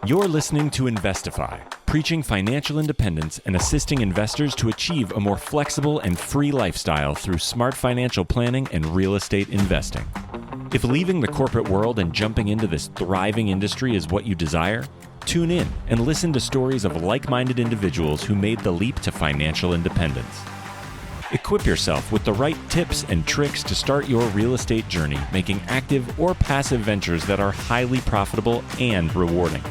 You're listening to Investify, preaching financial independence and assisting investors to achieve a more flexible and free lifestyle through smart financial planning and real estate investing. If leaving the corporate world and jumping into this thriving industry is what you desire, tune in and listen to stories of like-minded individuals who made the leap to financial independence. Equip yourself with the right tips and tricks to start your real estate journey, making active or passive ventures that are highly profitable and rewarding.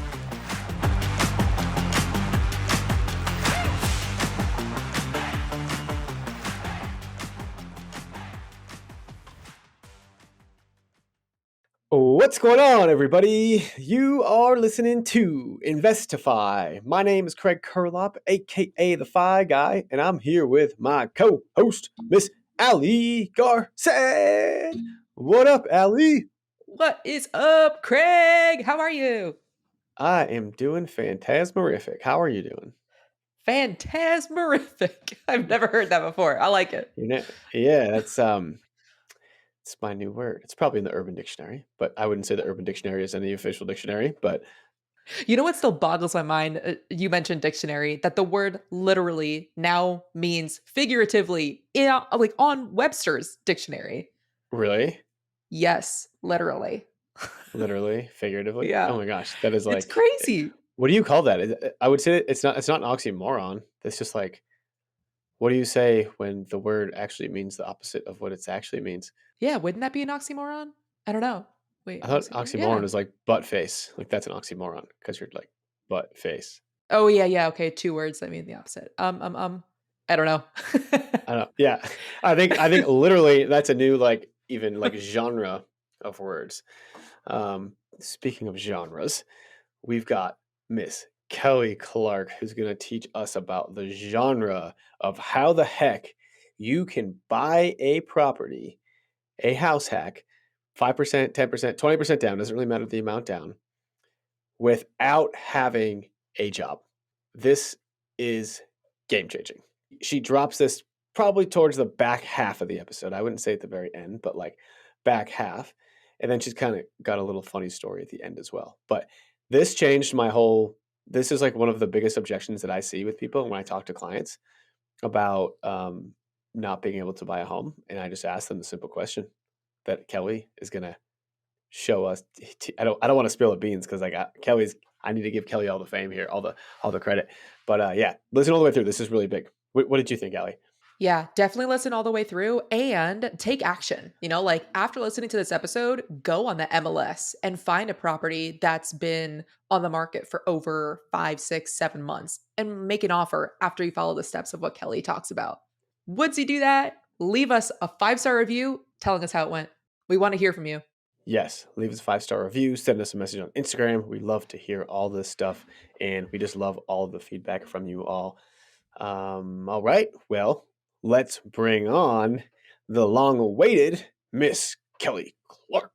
What's going on, everybody? You are listening to Investify. My name is Craig Curlop, aka the Fi Guy, and I'm here with my co-host, Miss Allie Garcet. What up, Allie? What is up, Craig? How are you? I am doing phantasmerific. How are you doing? Phantasmerific. I've never heard that before. I like it. Yeah, that's it's my new word. It's probably in the Urban Dictionary, but I wouldn't say the Urban Dictionary is any official dictionary. But You know what still boggles my mind? You mentioned dictionary, that the word literally now means figuratively like on Webster's dictionary. really, Yes, literally. literally, figuratively. Yeah. Oh my gosh, that is like It's crazy. What do you call that? I would say it's not an oxymoron. It's just like, what do you say when the word actually means the opposite of what it actually means? Yeah, wouldn't that be an oxymoron? I don't know. Wait, I thought oxymoron? oxymoron Yeah. is like butt face. Like that's an oxymoron because you're like butt face. Oh, yeah. Okay, two words that mean the opposite. I don't know. I don't. Yeah, I think literally that's a new like even like genre of words. Speaking of genres, we've got Miss Kelly Clark, who's going to teach us about the genre of how the heck you can buy a property, a house hack, 5%, 10%, 20% down, doesn't really matter the amount down, without having a job. This is game changing. She drops this probably towards the back half of the episode. I wouldn't say at the very end, but like back half. And then she's kind of got a little funny story at the end as well. But this changed my whole. This is like one of the biggest objections that I see with people when I talk to clients about not being able to buy a home. And I just ask them the simple question that Kelly is going to show us. I don't want to spill the beans because like I need to give Kelly all the fame here, all the credit. But yeah, listen all the way through. This is really big. What did you think, Allie? Yeah, definitely listen all the way through and take action. Like after listening to this episode, go on the MLS and find a property that's been on the market for over 5, 6, 7 months and make an offer after you follow the steps of what Kelly talks about. Once you do that, leave us a 5-star review telling us how it went. We want to hear from you. Yes, leave us a 5-star review, send us a message on Instagram. We love to hear all this stuff, and we just love all of the feedback from you all. All right, well, let's bring on the long-awaited Miss Kelly Clark.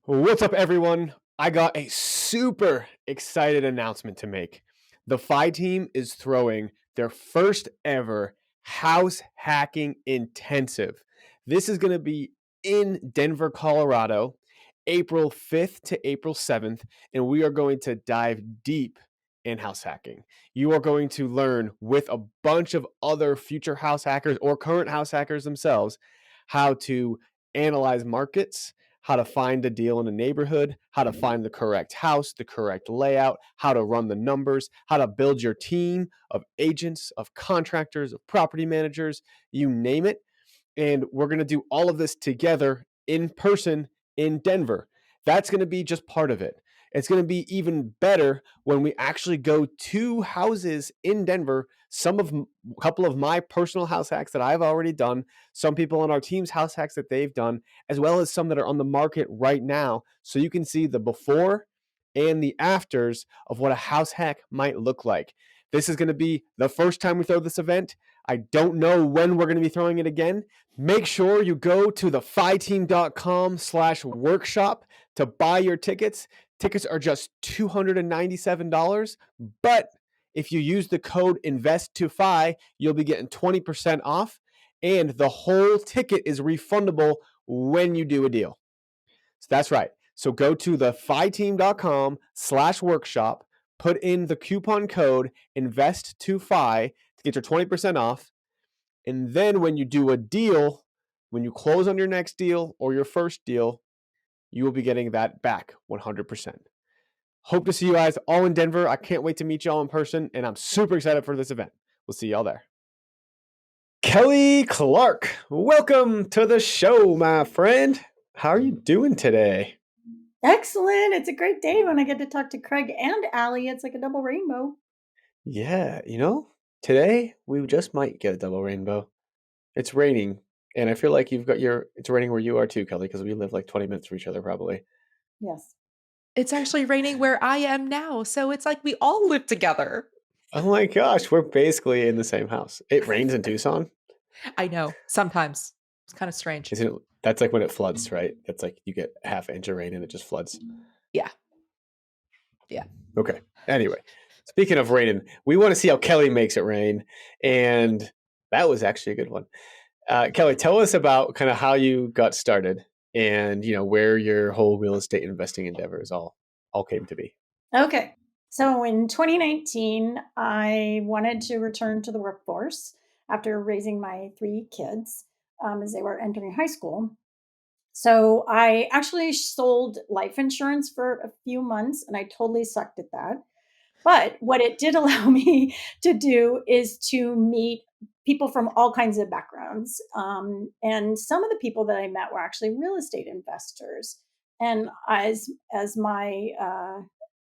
What's up, everyone? I got a super excited announcement to make. The Fi team is throwing their first ever house hacking intensive. This is going to be in Denver, Colorado, April 5th to April 7th, and we are going to dive deep in house hacking. You are going to learn with a bunch of other future house hackers or current house hackers themselves how to analyze markets, how to find a deal in a neighborhood, how to find the correct house, the correct layout, how to run the numbers, how to build your team of agents, of contractors, of property managers, you name it. And we're going to do all of this together in person in Denver. That's going to be just part of it. It's going to be even better when we actually go to houses in Denver. A couple of my personal house hacks that I've already done, some people on our team's house hacks that they've done, as well as some that are on the market right now. So you can see the before and the afters of what a house hack might look like. This is going to be the first time we throw this event. I don't know when we're going to be throwing it again. Make sure you go to thephiteam.com/workshop to buy your tickets. Tickets are just $297, but if you use the code INVEST2FI, you'll be getting 20% off, and the whole ticket is refundable when you do a deal. So that's right. So go to thephiteam.com/workshop, put in the coupon code INVEST25 to get your 20% off. And then when you do a deal, when you close on your next deal or your first deal, you will be getting that back 100%. Hope to see you guys all in Denver. I can't wait to meet y'all in person, and I'm super excited for this event. We'll see y'all there. Kelly Clark, welcome to the show, my friend. How are you doing today? Excellent. It's a great day when I get to talk to Craig and Allie. It's like a double rainbow. Yeah, today we just might get a double rainbow. It's raining, and I feel like it's raining where you are too, Kelly, because we live like 20 minutes from each other probably. Yes. It's actually raining where I am now, so it's like we all live together. Oh my gosh, we're basically in the same house. It rains in Tucson. I know. Sometimes. It's kind of strange. That's like when it floods, right? That's like you get half inch of rain and it just floods. Yeah. Okay. Anyway, speaking of raining, we want to see how Kelly makes it rain. And that was actually a good one. Kelly, tell us about kind of how you got started and, where your whole real estate investing endeavors all came to be. Okay. So in 2019, I wanted to return to the workforce after raising my 3 kids as they were entering high school. So I actually sold life insurance for a few months and I totally sucked at that. But what it did allow me to do is to meet people from all kinds of backgrounds. And some of the people that I met were actually real estate investors. And as my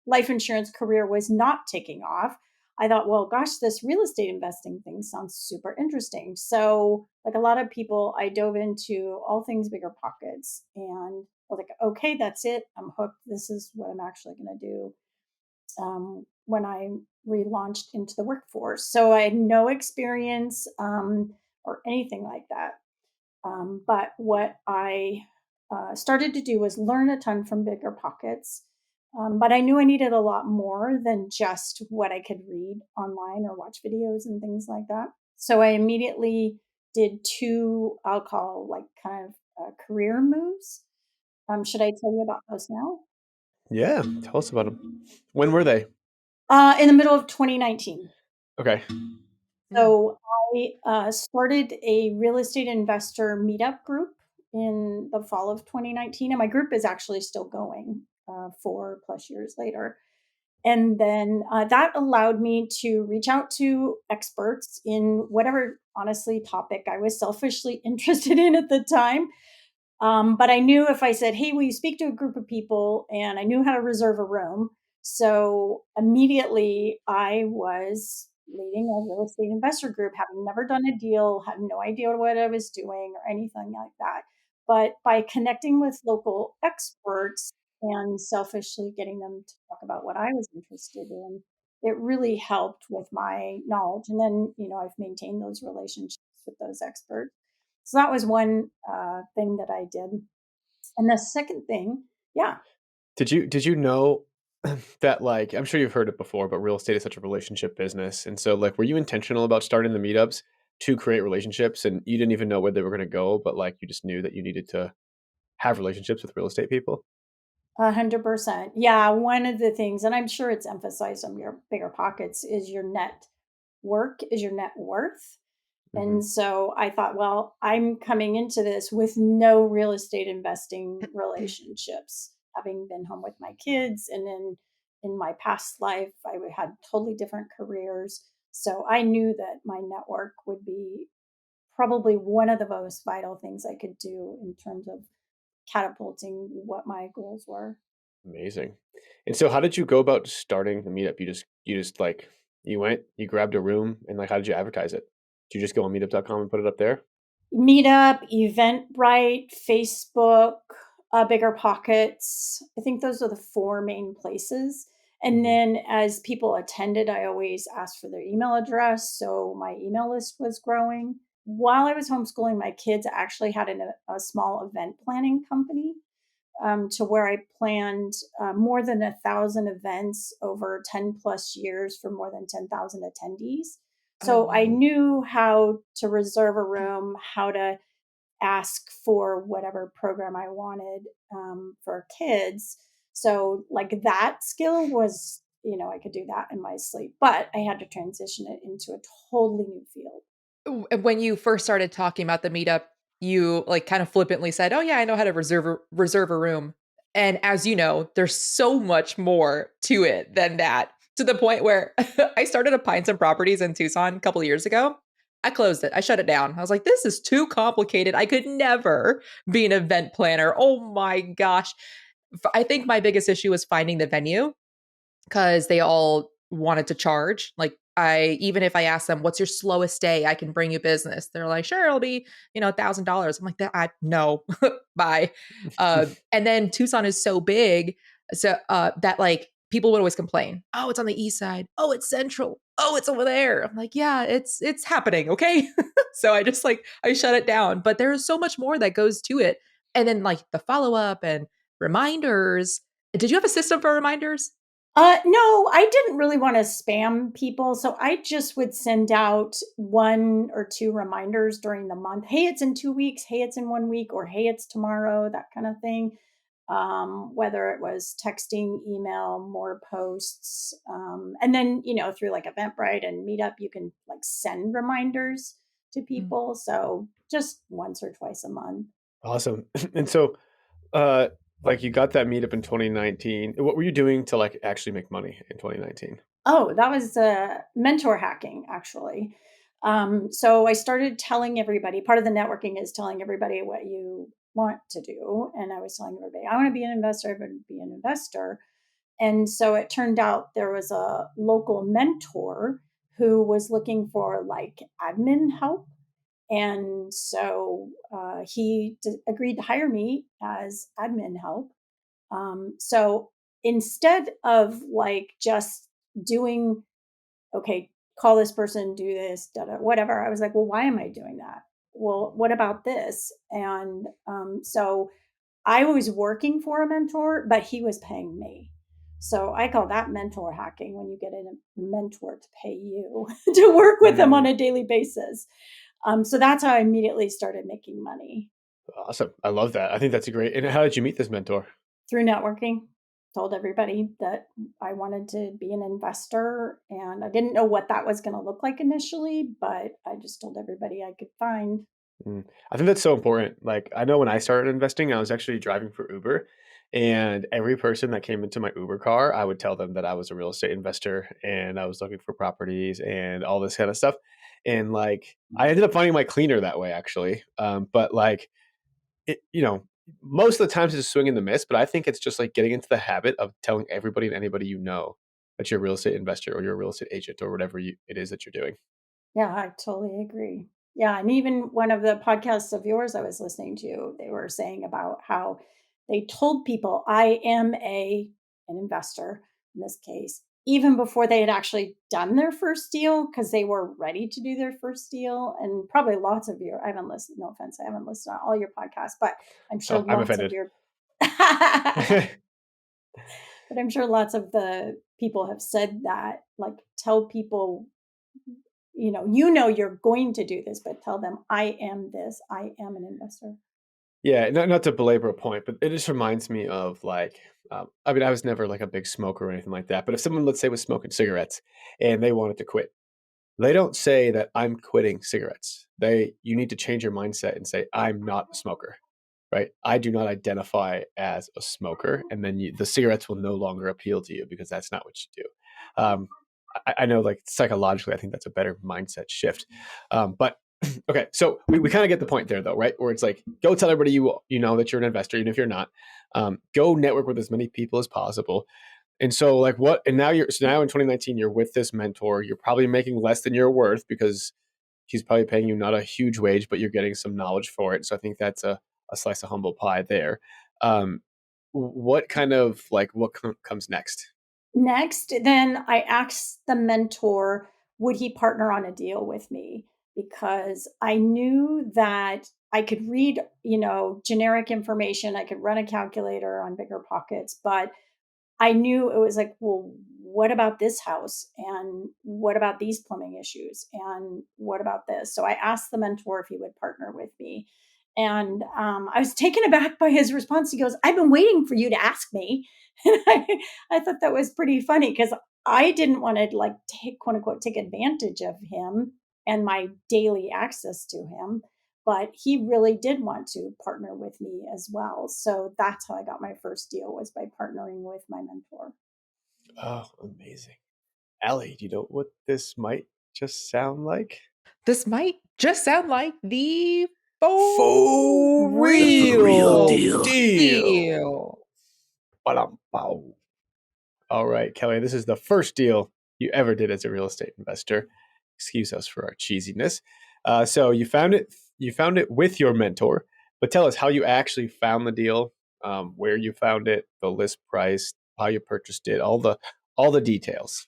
life insurance career was not taking off, I thought, well, gosh, this real estate investing thing sounds super interesting. So, like a lot of people, I dove into all things bigger pockets and I was like, okay, that's it. I'm hooked. This is what I'm actually going to do when I relaunched into the workforce. So I had no experience or anything like that. But what I started to do was learn a ton from bigger pockets. But I knew I needed a lot more than just what I could read online or watch videos and things like that. So I immediately did 2, I'll call like kind of career moves. Should I tell you about those now? Yeah. Tell us about them. When were they? In the middle of 2019. Okay. So I started a real estate investor meetup group in the fall of 2019, and my group is actually still going 4+ years later. And then that allowed me to reach out to experts in whatever, honestly, topic I was selfishly interested in at the time. But I knew if I said, hey, will you speak to a group of people? And I knew how to reserve a room. So immediately I was leading a real estate investor group, having never done a deal, had no idea what I was doing or anything like that. But by connecting with local experts and selfishly getting them to talk about what I was interested in, it really helped with my knowledge. And then, I've maintained those relationships with those experts. So that was one thing that I did. And the second thing, yeah. Did you know that, like, I'm sure you've heard it before, but real estate is such a relationship business. And so, like, were you intentional about starting the meetups to create relationships, and you didn't even know where they were going to go, but like you just knew that you needed to have relationships with real estate people? 100%. Yeah. One of the things, and I'm sure it's emphasized on your bigger pockets, is your net work is your net worth. Hmm. And so I thought, well, I'm coming into this with no real estate investing relationships, having been home with my kids. And then in my past life, I had totally different careers. So I knew that my network would be probably one of the most vital things I could do in terms of catapulting what my goals were. Amazing. And so, how did you go about starting the meetup? You just like you grabbed a room, and like, how did you advertise it? Did you just go on meetup.com and put it up there? Meetup, Eventbrite, Facebook, Bigger Pockets. I think those are the 4 main places. And Hmm. then as people attended, I always asked for their email address. So my email list was growing. While I was homeschooling my kids, I actually had a small event planning company to where I planned more than 1,000 events over 10+ years for more than 10,000 attendees. Oh, So I wow. knew how to reserve a room, how to ask for whatever program I wanted for kids. So, like, that skill was I could do that in my sleep, but I had to transition it into a totally new field. When you first started talking about the meetup, you like kind of flippantly said, "Oh yeah, I know how to reserve a room." And as you know, there's so much more to it than that. To the point where I started applying some properties in Tucson a couple of years ago. I closed it. I shut it down. I was like, "This is too complicated. I could never be an event planner." Oh my gosh. I think my biggest issue was finding the venue because they all wanted to charge. Like even if I asked them, "What's your slowest day I can bring you business?" They're like, "Sure, it'll be $1,000." I'm like, "That I no, bye." And then Tucson is so big, so that like people would always complain, "Oh, it's on the east side. Oh, it's central. Oh, it's over there." I'm like, "Yeah, it's happening, okay." So I shut it down. But there is so much more that goes to it, and then like the follow up and reminders. Did you have a system for reminders? No, I didn't really want to spam people. So I just would send out 1 or 2 reminders during the month. Hey, it's in 2 weeks. Hey, it's in 1 week. Or hey, it's tomorrow, that kind of thing. Whether it was texting, email, more posts. And then, through like Eventbrite and Meetup, you can like send reminders to people. So just once or twice a month. Awesome. And so, uh, like you got that meetup in 2019. What were you doing to like actually make money in 2019? Oh, that was mentor hacking, actually. So I started telling everybody, part of the networking is telling everybody what you want to do. And I was telling everybody, I want to be an investor, I want to be an investor. And so it turned out there was a local mentor who was looking for like admin help. And so he agreed to hire me as admin help. So instead of like just doing, okay, call this person, do this, da, da, whatever, I was like, well, why am I doing that? Well, what about this? And so I was working for a mentor, but he was paying me. So I call that mentor hacking, when you get a mentor to pay you to work with them on a daily basis. So that's how I immediately started making money. Awesome. I love that. I think that's a great. And how did you meet this mentor? Through networking. Told everybody that I wanted to be an investor, and I didn't know what that was going to look like initially, but I just told everybody I could find. I think that's so important. Like, I know when I started investing, I was actually driving for Uber, and every person that came into my Uber car, I would tell them that I was a real estate investor and I was looking for properties and all this kind of stuff. And like, I ended up finding my cleaner that way, actually. But like, it, most of the times it's a swing and the miss, but I think it's just like getting into the habit of telling everybody and anybody you know that you're a real estate investor or you're a real estate agent or whatever it is that you're doing. Yeah, I totally agree. Yeah, and even one of the podcasts of yours I was listening to, they were saying about how they told people I am an investor in this case, even before they had actually done their first deal, because they were ready to do their first deal. And probably lots of your, I haven't listened, no offense, I haven't listened to all your podcasts, but I'm sure Oh, I'm lots of offended. your but I'm sure lots of the people have said that, like, tell people, you're going to do this, but tell them, I am this, I am an investor. Yeah, not to belabor a point, but it just reminds me of like, I mean, I was never like a big smoker or anything like that. But if someone, let's say, was smoking cigarettes and they wanted to quit, they don't say that I'm quitting cigarettes. You need to change your mindset and say, I'm not a smoker, right? I do not identify as a smoker. And then the cigarettes will no longer appeal to you because that's not what you do. I know like psychologically, I think that's a better mindset shift. But okay, so we kind of get the point there though, right? Where it's like, go tell everybody you know that you're an investor, even if you're not. Go network with as many people as possible. And so like and now now in 2019, you're with this mentor. You're probably making less than your worth because he's probably paying you not a huge wage, but you're getting some knowledge for it. So I think that's a slice of humble pie there. Um, what kind of like comes next? Next, then I asked the mentor, would he partner on a deal with me? Because I knew that I could read, generic information. I could run a calculator on Bigger Pockets, but I knew it was like, well, what about this house? And what about these plumbing issues? And what about this? So I asked the mentor if he would partner with me. And I was taken aback by his response. He goes, "I've been waiting for you to ask me." And I thought that was pretty funny because I didn't want to like quote unquote, take advantage of him and my daily access to him. But he really did want to partner with me as well. So that's how I got my first deal, was by partnering with my mentor. Oh, amazing. Allie, do you know what this might just sound like? This might just sound like the For real deal. deal. Ba-dum-bow. All right, Kelly, this is the first deal you ever did as a real estate investor. Excuse us for our cheesiness. So you found it with your mentor, but tell us how you actually found the deal, where you found it, the list price, how you purchased it, all the details.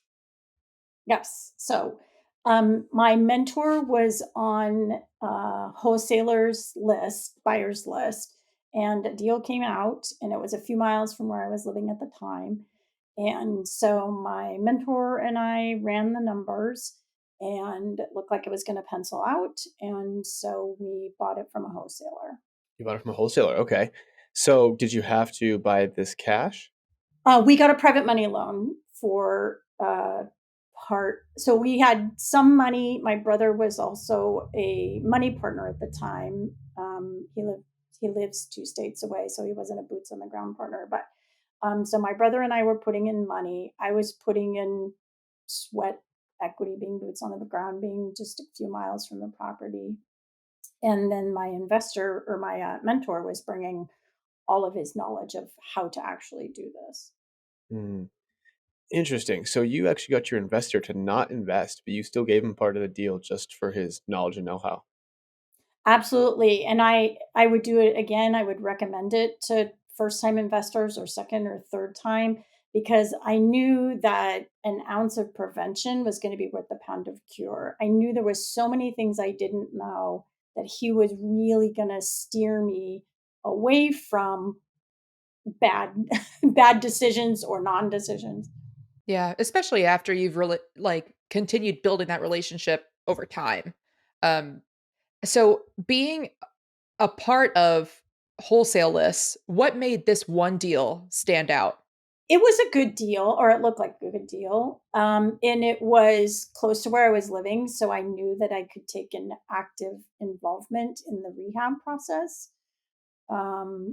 Yes. So my mentor was on wholesalers list, buyers list, and a deal came out, and it was a few miles from where I was living at the time. And so my mentor and I ran the numbers, and it looked like it was going to pencil out. And so we bought it from a wholesaler. You bought it from a wholesaler, okay. So did you have to buy this cash? We got a private money loan for part. So we had some money. My brother was also a money partner at the time. He lives 2 states away, so he wasn't a boots on the ground partner. But so my brother and I were putting in money. I was putting in sweat equity, being boots on the ground, being just a few miles from the property. And then my investor, or my mentor, was bringing all of his knowledge of how to actually do this. Hmm. Interesting. So you actually got your investor to not invest, but you still gave him part of the deal just for his knowledge and know-how. Absolutely. And I would do it again. I would recommend it to first time investors or second or third time, because I knew that an ounce of prevention was going to be worth a pound of cure. I knew there was so many things I didn't know that he was really going to steer me away from bad bad decisions or non-decisions. Yeah, especially after you've really like continued building that relationship over time. Um, so being a part of wholesale lists, what made this one deal stand out? It was a good deal, or it looked like a good deal. And it was close to where I was living. So I knew that I could take an active involvement in the rehab process.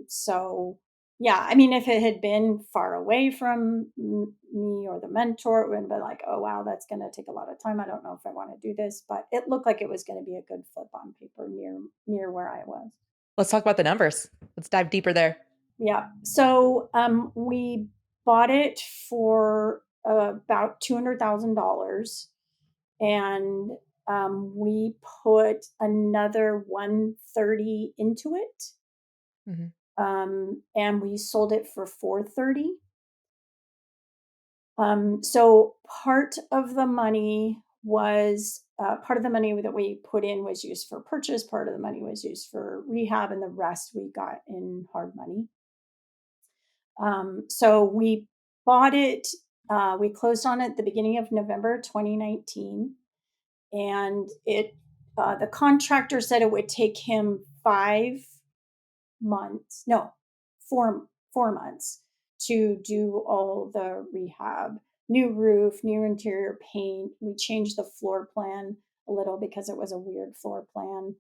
So, yeah, I mean, if it had been far away from me or the mentor, it would have been like, oh, wow, that's going to take a lot of time. I don't know if I want to do this, but it looked like it was going to be a good flip on paper near where I was. Let's talk about the numbers. Let's dive deeper there. Yeah. So we bought it for about $200,000, and we put another 130 into it, Mhm. and we sold it for 430. So part of the money that we put in was used for purchase, part of the money was used for rehab, and the rest we got in hard money. So we bought it. We closed on it at the beginning of November 2019, and the contractor said it would take him 5 months, no, 4 months to do all the rehab, new roof, new interior paint. We changed the floor plan a little because it was a weird floor plan,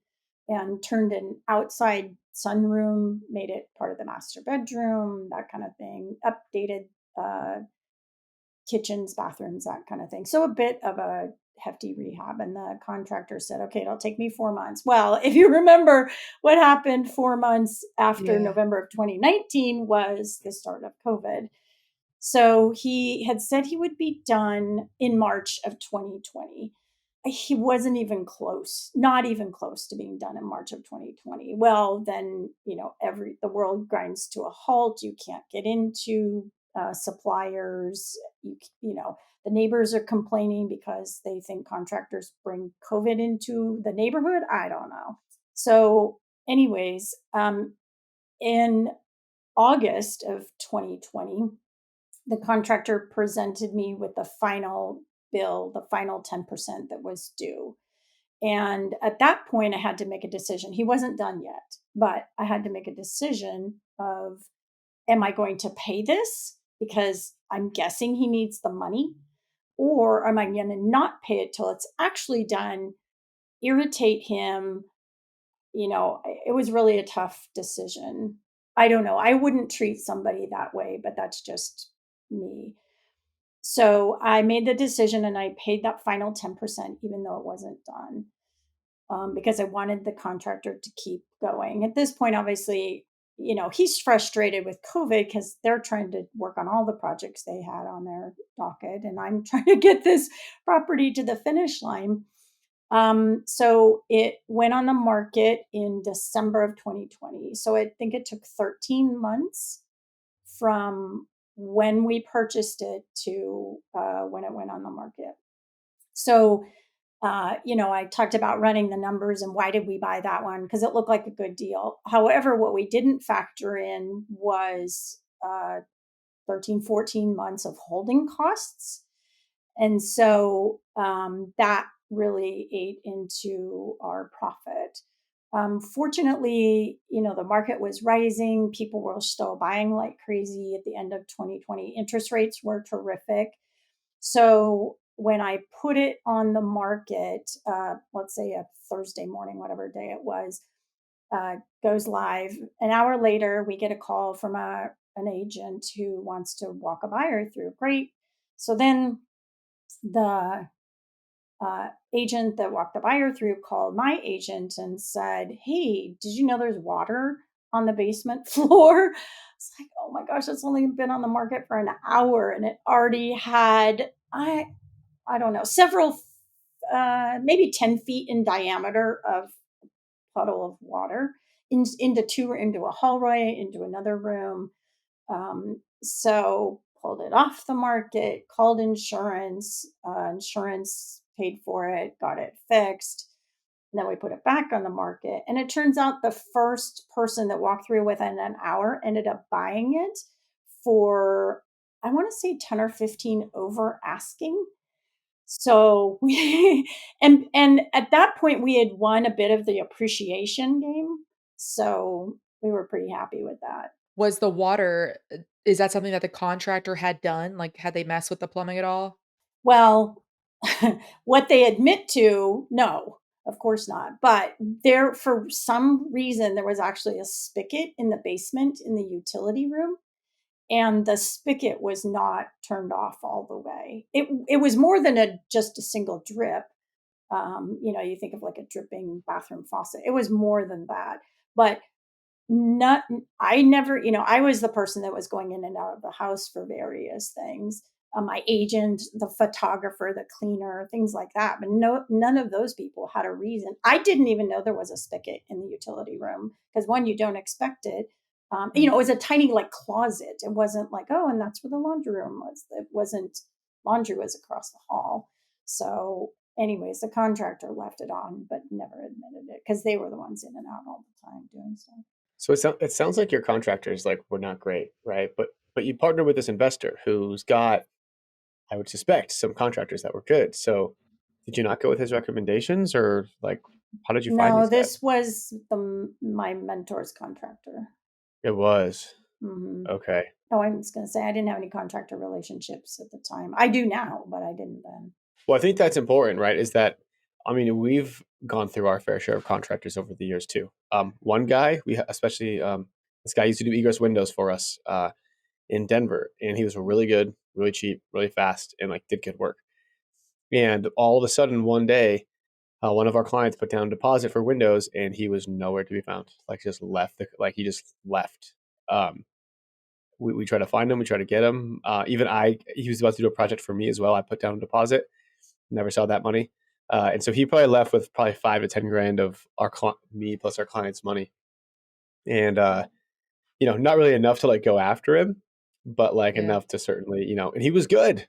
and turned an outside sunroom, made it part of the master bedroom, that kind of thing, updated kitchens, bathrooms, that kind of thing. So a bit of a hefty rehab. And the contractor said, okay, it'll take me 4 months. Well, if you remember what happened 4 months after Yeah. November of 2019 was the start of COVID. So he had said he would be done in March of 2020. He wasn't even close, not even close to being done in March of 2020. Well, then, the world grinds to a halt. You can't get into suppliers. The neighbors are complaining because they think contractors bring COVID into the neighborhood. I don't know. So, anyways, in August of 2020, the contractor presented me with the final bill, the final 10% that was due. And at that point, I had to make a decision. He wasn't done yet, but I had to make a decision of, am I going to pay this because I'm guessing he needs the money? Or am I going to not pay it till it's actually done, irritate him? It was really a tough decision. I don't know. I wouldn't treat somebody that way, but that's just me. So I made the decision and I paid that final 10%, even though it wasn't done, because I wanted the contractor to keep going. At this point, obviously, he's frustrated with COVID because they're trying to work on all the projects they had on their docket. And I'm trying to get this property to the finish line. So it went on the market in December of 2020. So I think it took 13 months from when we purchased it to when it went on the market. So, I talked about running the numbers and why did we buy that one? Because it looked like a good deal. However, what we didn't factor in was 13, 14 months of holding costs. And so that really ate into our profit. Fortunately, the market was rising. People were still buying like crazy at the end of 2020. Interest rates were terrific. So when I put it on the market, let's say a Thursday morning, whatever day it was, goes live. An hour later, we get a call from an agent who wants to walk a buyer through. Great. So then the agent that walked the buyer through called my agent and said, "Hey, did you know there's water on the basement floor?" It's like, oh my gosh, it's only been on the market for an hour and it already had, I don't know, several, maybe 10 feet in diameter of puddle of water into a hallway, into another room. So pulled it off the market, called insurance. Insurance paid for it, got it fixed. And then we put it back on the market. And it turns out the first person that walked through within an hour ended up buying it for, I want to say 10 or 15 over asking. So we and at that point we had won a bit of the appreciation game. So we were pretty happy with that. Was the water, is that something that the contractor had done? Like, had they messed with the plumbing at all? Well, what they admit to, no, of course not. But there, for some reason, there was actually a spigot in the basement in the utility room, and the spigot was not turned off all the way. It was more than just a single drip. You think of like a dripping bathroom faucet. It was more than that, but not. I never, I was the person that was going in and out of the house for various things. My agent, the photographer, the cleaner, things like that. But no, none of those people had a reason. I didn't even know there was a spigot in the utility room because one, you don't expect it. It was a tiny like closet. It wasn't like, oh, and that's where the laundry room was. It wasn't, laundry was across the hall. So anyways, the contractor left it on, but never admitted it because they were the ones in and out all the time doing stuff. So it sounds like your contractors were not great, right? But you partner with this investor who's got, I would suspect, some contractors that were good. So did you not go with his recommendations, or how did you find No, these guys? this was my mentor's contractor. It was. Hmm. Okay. Oh, I was going to say I didn't have any contractor relationships at the time. I do now, but I didn't then. Well, I think that's important, right? Is that, I mean, we've gone through our fair share of contractors over the years too. One guy, especially this guy used to do egress windows for us in Denver, and he was really good, really cheap, really fast, and did good work. And all of a sudden, one day, one of our clients put down a deposit for windows, and he was nowhere to be found. Just left. He just left. We tried to find him. We tried to get him. He was about to do a project for me as well. I put down a deposit. Never saw that money. And so he probably left with probably 5 to 10 grand of me plus our client's money. And, not really enough to go after him, but enough to certainly, and he was good.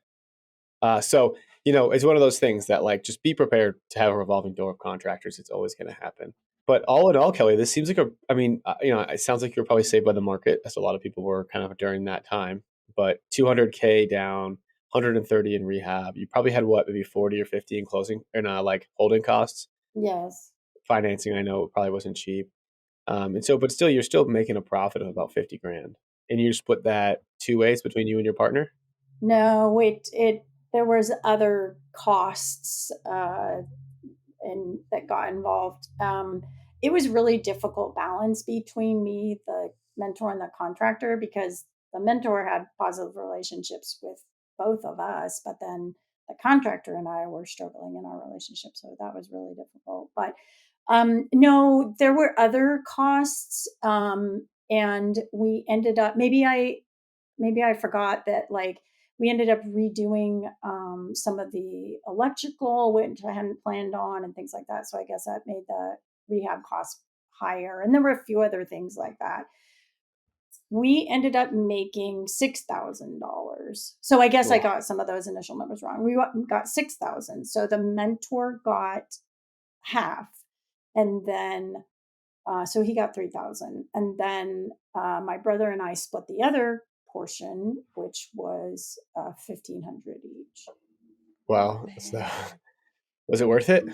So, it's one of those things that just be prepared to have a revolving door of contractors. It's always going to happen. But all in all, Kelly, this seems like it sounds like you're probably saved by the market, as a lot of people were kind of during that time. But 200K down, 130 in rehab. You probably had maybe 40 or 50 in closing and holding costs. Yes. Financing, I know it probably wasn't cheap. And so, but still, you're still making a profit of about 50 grand, and you split that two ways between you and your partner. No, there was other costs and that got involved. It was really difficult balance between me, the mentor, and the contractor, because the mentor had positive relationships with both of us, but then the contractor and I were struggling in our relationship, so that was really difficult. But no, there were other costs, and we ended up maybe I forgot that, like, we ended up redoing some of the electrical, which I hadn't planned on, and things like that. So I guess that made the rehab costs higher. And there were a few other things like that. We ended up making $6,000. So I guess I Wow. got some of those initial numbers wrong. We got 6,000. So the mentor got half, and then so he got 3,000, and then my brother and I split the other portion, which was 1,500 each. Wow. So, was it worth it?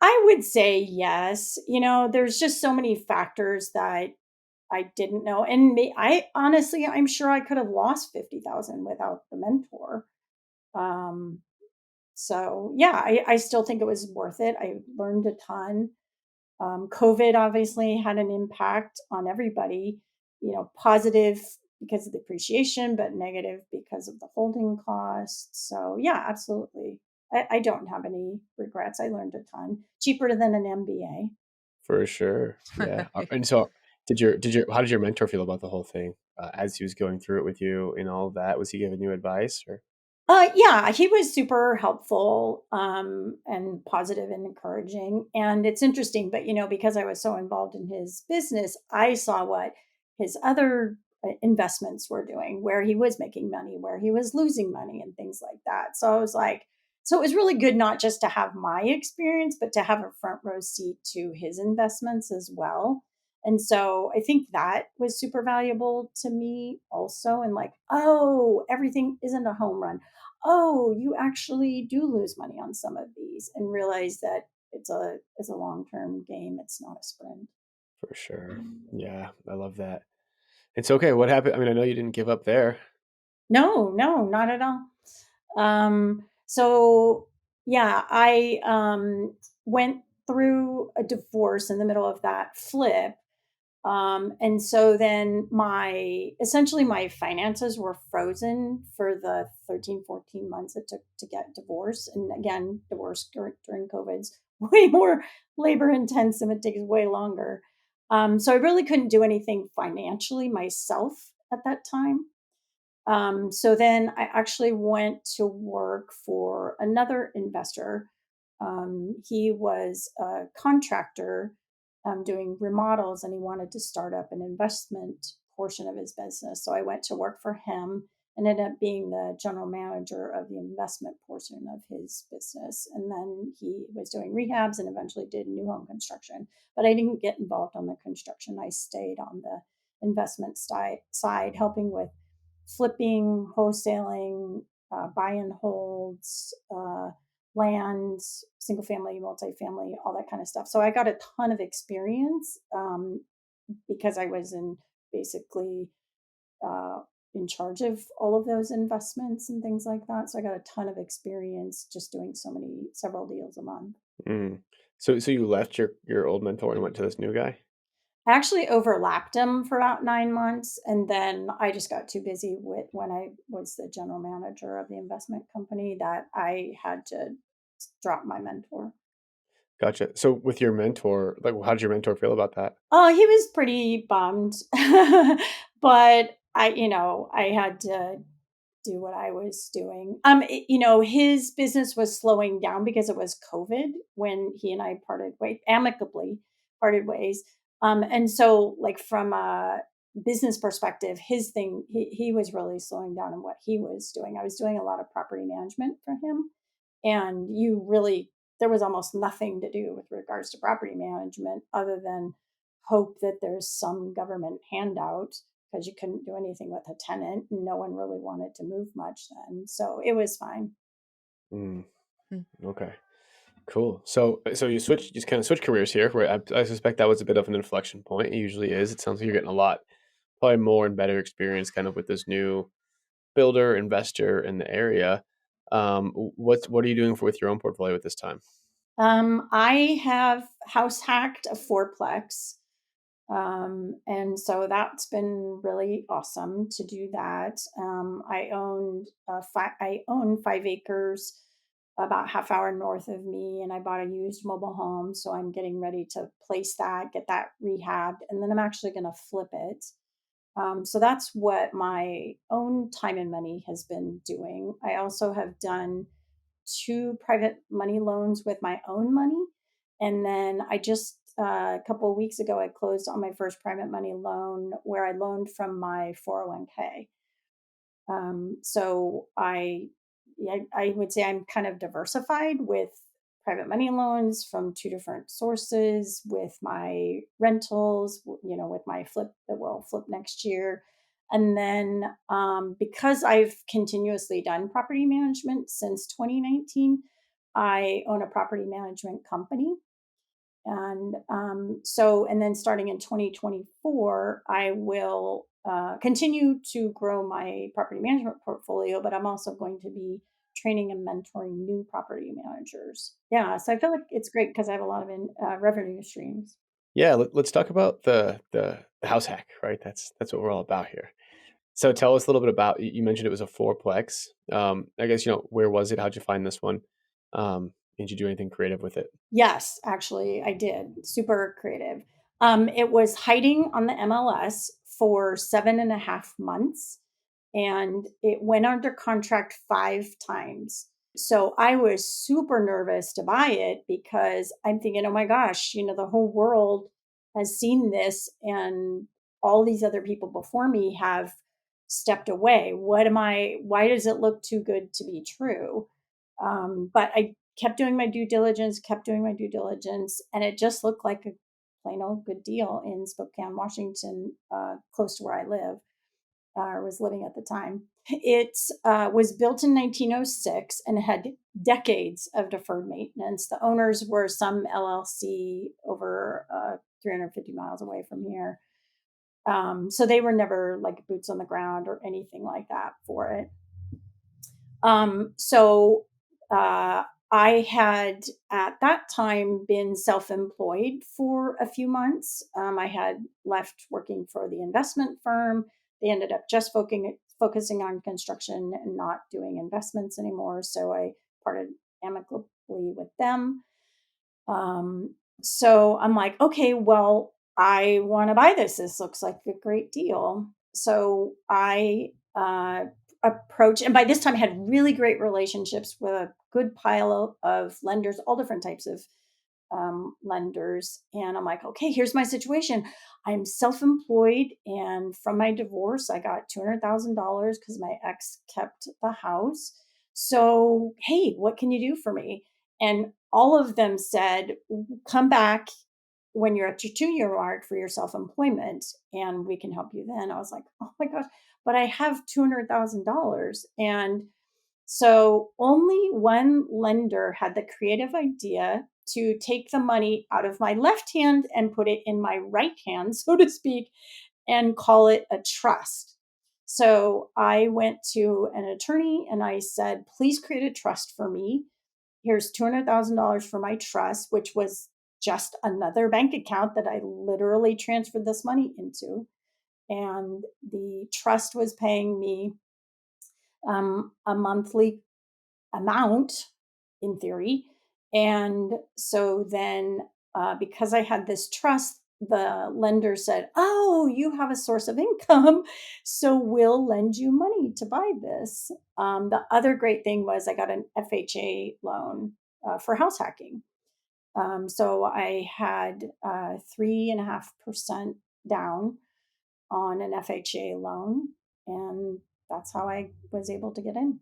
I would say yes. There's just so many factors that I didn't know, and I honestly, I'm sure I could have lost 50,000 without the mentor. Um, so yeah, I still think it was worth it. I learned a ton. COVID obviously had an impact on everybody, positive because of the appreciation, but negative because of the holding costs. So, yeah, absolutely. I don't have any regrets. I learned a ton. Cheaper than an MBA. For sure. Yeah. And so, how did your mentor feel about the whole thing as he was going through it with you and all of that? Was he giving you advice or? Yeah, he was super helpful, and positive and encouraging. And it's interesting, but because I was so involved in his business, I saw what his other investments were doing, where he was making money, where he was losing money, and things like that. So I was like, so it was really good not just to have my experience, but to have a front row seat to his investments as well. And so I think that was super valuable to me also. And like, oh, everything isn't a home run. Oh, you actually do lose money on some of these, and realize that it's a long-term game. It's not a sprint. For sure. Yeah, I love that. It's okay. What happened? I mean, I know you didn't give up there. No, no, not at all. So yeah, I went through a divorce in the middle of that flip. And so then essentially my finances were frozen for the 13, 14 months it took to get divorced. And again, divorce during COVID's way more labor intensive. It takes way longer. So I really couldn't do anything financially myself at that time. So then I actually went to work for another investor. He was a contractor doing remodels, and he wanted to start up an investment portion of his business. So I went to work for him and ended up being the general manager of the investment portion of his business. And then he was doing rehabs and eventually did new home construction. But I didn't get involved on the construction. I stayed on the investment side, helping with flipping, wholesaling, buy and holds, land, single family, multifamily, all that kind of stuff. So I got a ton of experience because I was basically in charge of all of those investments and things like that. So I got a ton of experience just doing several deals a month. Mm. So you left your old mentor and went to this new guy? I actually overlapped him for about 9 months, and then I just got too busy with when I was the general manager of the investment company that I had to drop my mentor. Gotcha. So with your mentor, like, how did your mentor feel about that? Oh, he was pretty bummed, but I had to do what I was doing. His business was slowing down because it was COVID when he and I amicably parted ways. And so, like, from a business perspective, his thing, he was really slowing down in what he was doing. I was doing a lot of property management for him, and there was almost nothing to do with regards to property management other than hope that there's some government handout, because you couldn't do anything with a tenant and no one really wanted to move much then. So it was fine. Mm, Hmm. okay. Cool. So you just kind of switch careers here, where I suspect that was a bit of an inflection point. It usually is. It sounds like you're getting a lot, probably more and better experience kind of with this new builder, investor in the area. What are you doing with your own portfolio at this time? I have house hacked a fourplex. And so that's been really awesome to do that. I own 5 acres about half hour north of me, and I bought a used mobile home. So I'm getting ready to place that, get that rehabbed, and then I'm actually going to flip it. So that's what my own time and money has been doing. I also have done 2 private money loans with my own money. And then I just, a couple of weeks ago, I closed on my first private money loan where I loaned from my 401k. So I would say I'm kind of diversified with private money loans from 2 different sources, with my rentals, with my flip that will flip next year. And then because I've continuously done property management since 2019, I own a property management company. And then starting in 2024, I will continue to grow my property management portfolio, but I'm also going to be training and mentoring new property managers. Yeah, so I feel like it's great because I have a lot of revenue streams. Yeah, let's talk about the house hack, right? That's what we're all about here. So tell us a little bit about. You mentioned it was a fourplex. I guess where was it? How'd you find this one? Did you do anything creative with it? Yes, actually, I did. Super creative. It was hiding on the MLS for 7.5 months, and it went under contract 5 times. So I was super nervous to buy it because I'm thinking, oh my gosh, the whole world has seen this, and all these other people before me have stepped away. Why does it look too good to be true? But I kept doing my due diligence, and it just looked like a plain old good deal in Spokane, Washington, close to where I live, or was living at the time. It was built in 1906 and had decades of deferred maintenance. The owners were some LLC over 350 miles away from here. So they were never like boots on the ground or anything like that for it. So I had at that time been self employed for a few months. I had left working for the investment firm. They ended up just focusing on construction and not doing investments anymore. So I parted amicably with them. So I'm like, okay, well, I want to buy this. This looks like a great deal. So I approach, and by this time I had really great relationships with a good pile of lenders, all different types of lenders. And I'm like, okay, here's my situation. I'm self-employed, and from my divorce, I got $200,000 because my ex kept the house. So, hey, what can you do for me? And all of them said, come back when you're at your 2-year mark for your self-employment, and we can help you then. I was like, oh my gosh, but I have $200,000. And so only one lender had the creative idea to take the money out of my left hand and put it in my right hand, so to speak, and call it a trust. So I went to an attorney and I said, please create a trust for me. Here's $200,000 for my trust, which was just another bank account that I literally transferred this money into. And the trust was paying me a monthly amount in theory. And so then, because I had this trust, the lender said, oh, you have a source of income, so we'll lend you money to buy this. The other great thing was I got an FHA loan for house hacking. So I had 3.5% down on an FHA loan, and that's how I was able to get in.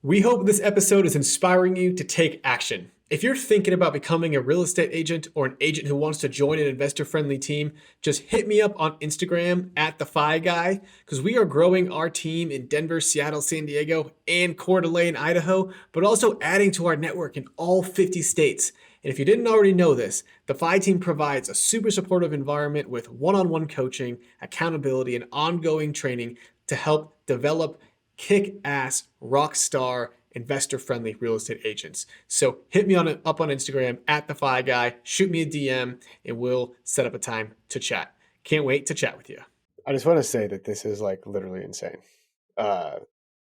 We hope this episode is inspiring you to take action. If you're thinking about becoming a real estate agent or an agent who wants to join an investor-friendly team, just hit me up on Instagram at the Fi Guy, because we are growing our team in Denver, Seattle, San Diego, and Coeur d'Alene, Idaho, but also adding to our network in all 50 states. And if you didn't already know this, the Fi team provides a super supportive environment with one-on-one coaching, accountability, and ongoing training to help develop kick-ass rockstar investor-friendly real estate agents. So hit me up on Instagram at the Fi Guy, shoot me a DM, and we'll set up a time to chat. Can't wait to chat with you. I just want to say that this is like literally insane.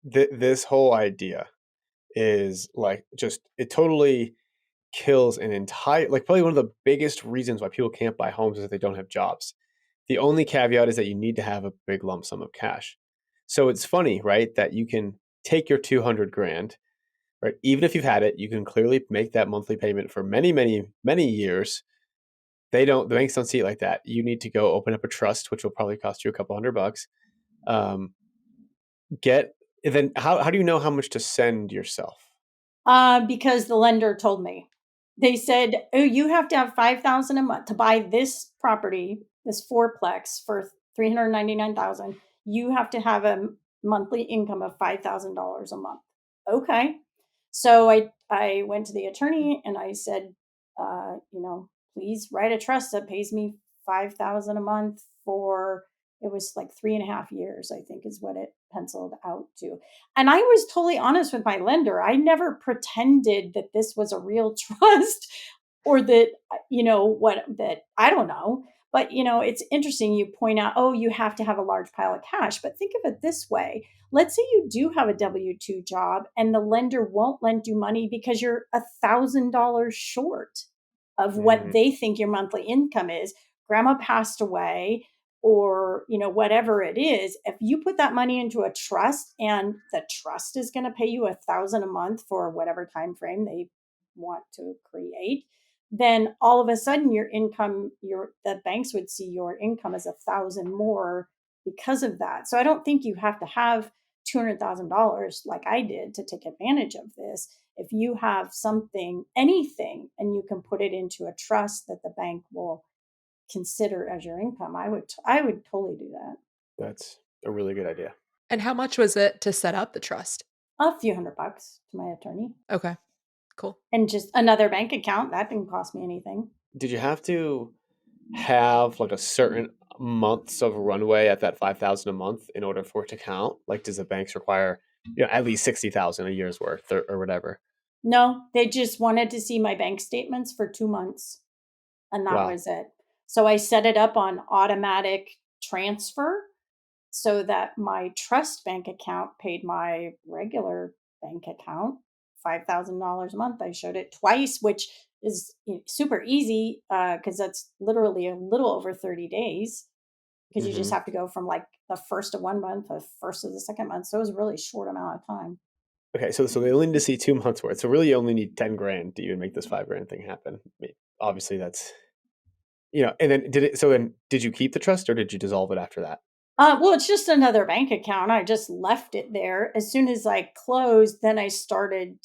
This whole idea is like just it totally kills an entire like probably one of the biggest reasons why people can't buy homes is that they don't have jobs. The only caveat is that you need to have a big lump sum of cash. So it's funny, right, that you can take your 200 grand, right? Even if you've had it, you can clearly make that monthly payment for many, many, many years. The banks don't see it like that. You need to go open up a trust, which will probably cost you a couple $100. Um, and then how do you know how much to send yourself? Because the lender told me. They said, "Oh, you have to have 5,000 a month to buy this property, this fourplex for 399,000. You have to have a monthly income of $5,000 a month." Okay. So I went to the attorney and I said, please write a trust that pays me 5,000 a month for, it was like 3.5 years, I think is what it penciled out to. And I was totally honest with my lender. I never pretended that this was a real trust or that, that I don't know. But, it's interesting. You point out, oh, you have to have a large pile of cash. But think of it this way. Let's say you do have a W-2 job and the lender won't lend you money because you're $1,000 short of what they think your monthly income is. Grandma passed away, or whatever it is. If you put that money into a trust and the trust is going to pay you $1,000 a month for whatever time frame they want to create, then all of a sudden your income, the banks would see your income as $1,000 more because of that. So I don't think you have to have $200,000 like I did to take advantage of this. If you have anything, and you can put it into a trust that the bank will consider as your income, I would totally do that. That's a really good idea. And how much was it to set up the trust? A few $100 to my attorney. Okay, cool. And just another bank account. That didn't cost me anything. Did you have to have like a certain months of runway at that 5,000 a month in order for it to count? Like, does the banks require at least 60,000 a year's worth or whatever? No, they just wanted to see my bank statements for 2 months, and that was it. So I set it up on automatic transfer so that my trust bank account paid my regular bank account $5,000 a month. I showed it twice, which is super easy because that's literally a little over 30 days, because you just have to go from like the first of one month to the first of the second month. So it was a really short amount of time. Okay, so they only need to see 2 months worth. So really, you only need 10 grand to even make this $5,000 thing happen. I mean, obviously, that's And then did you keep the trust or did you dissolve it after that? Well, it's just another bank account. I just left it there. As soon as I closed, then I started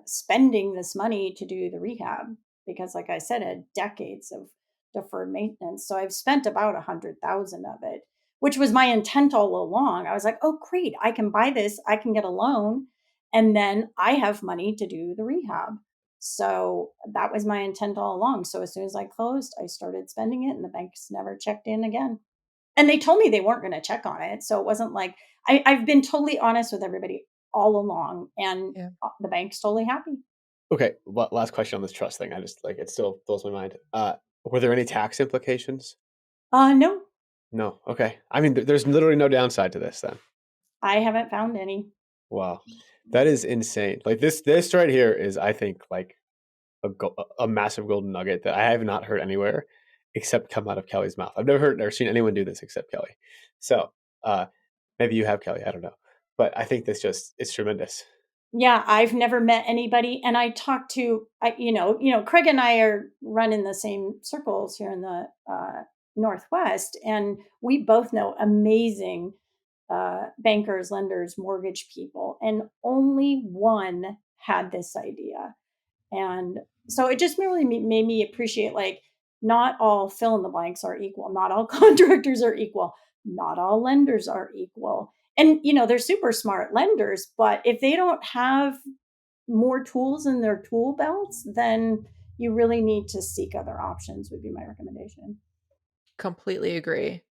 spending this money to do the rehab because, like I said, I had decades of deferred maintenance. So I've spent about 100,000 of it, which was my intent all along. I was like, oh, great, I can buy this. I can get a loan. And then I have money to do the rehab. So that was my intent all along. So as soon as I closed, I started spending it and the banks never checked in again. And they told me they weren't going to check on it. So it wasn't like I've been totally honest with everybody all along, and the bank's totally happy. Okay. Last question on this trust thing. I just it still blows my mind. Were there any tax implications? No. No. Okay. I mean, there's literally no downside to this then. I haven't found any. Wow. That is insane. Like this right here is, I think, like a massive golden nugget that I have not heard anywhere except come out of Kelly's mouth. I've never heard or seen anyone do this except Kelly. So maybe you have, Kelly. I don't know. But I think it's tremendous. Yeah, I've never met anybody. And I talked to, Craig and I are running the same circles here in the Northwest. And we both know amazing bankers, lenders, mortgage people. And only one had this idea. And so it just really made me appreciate, like, not all fill in the blanks are equal. Not all contractors are equal. Not all lenders are equal. And, they're super smart lenders, but if they don't have more tools in their tool belts, then you really need to seek other options, would be my recommendation. Completely agree.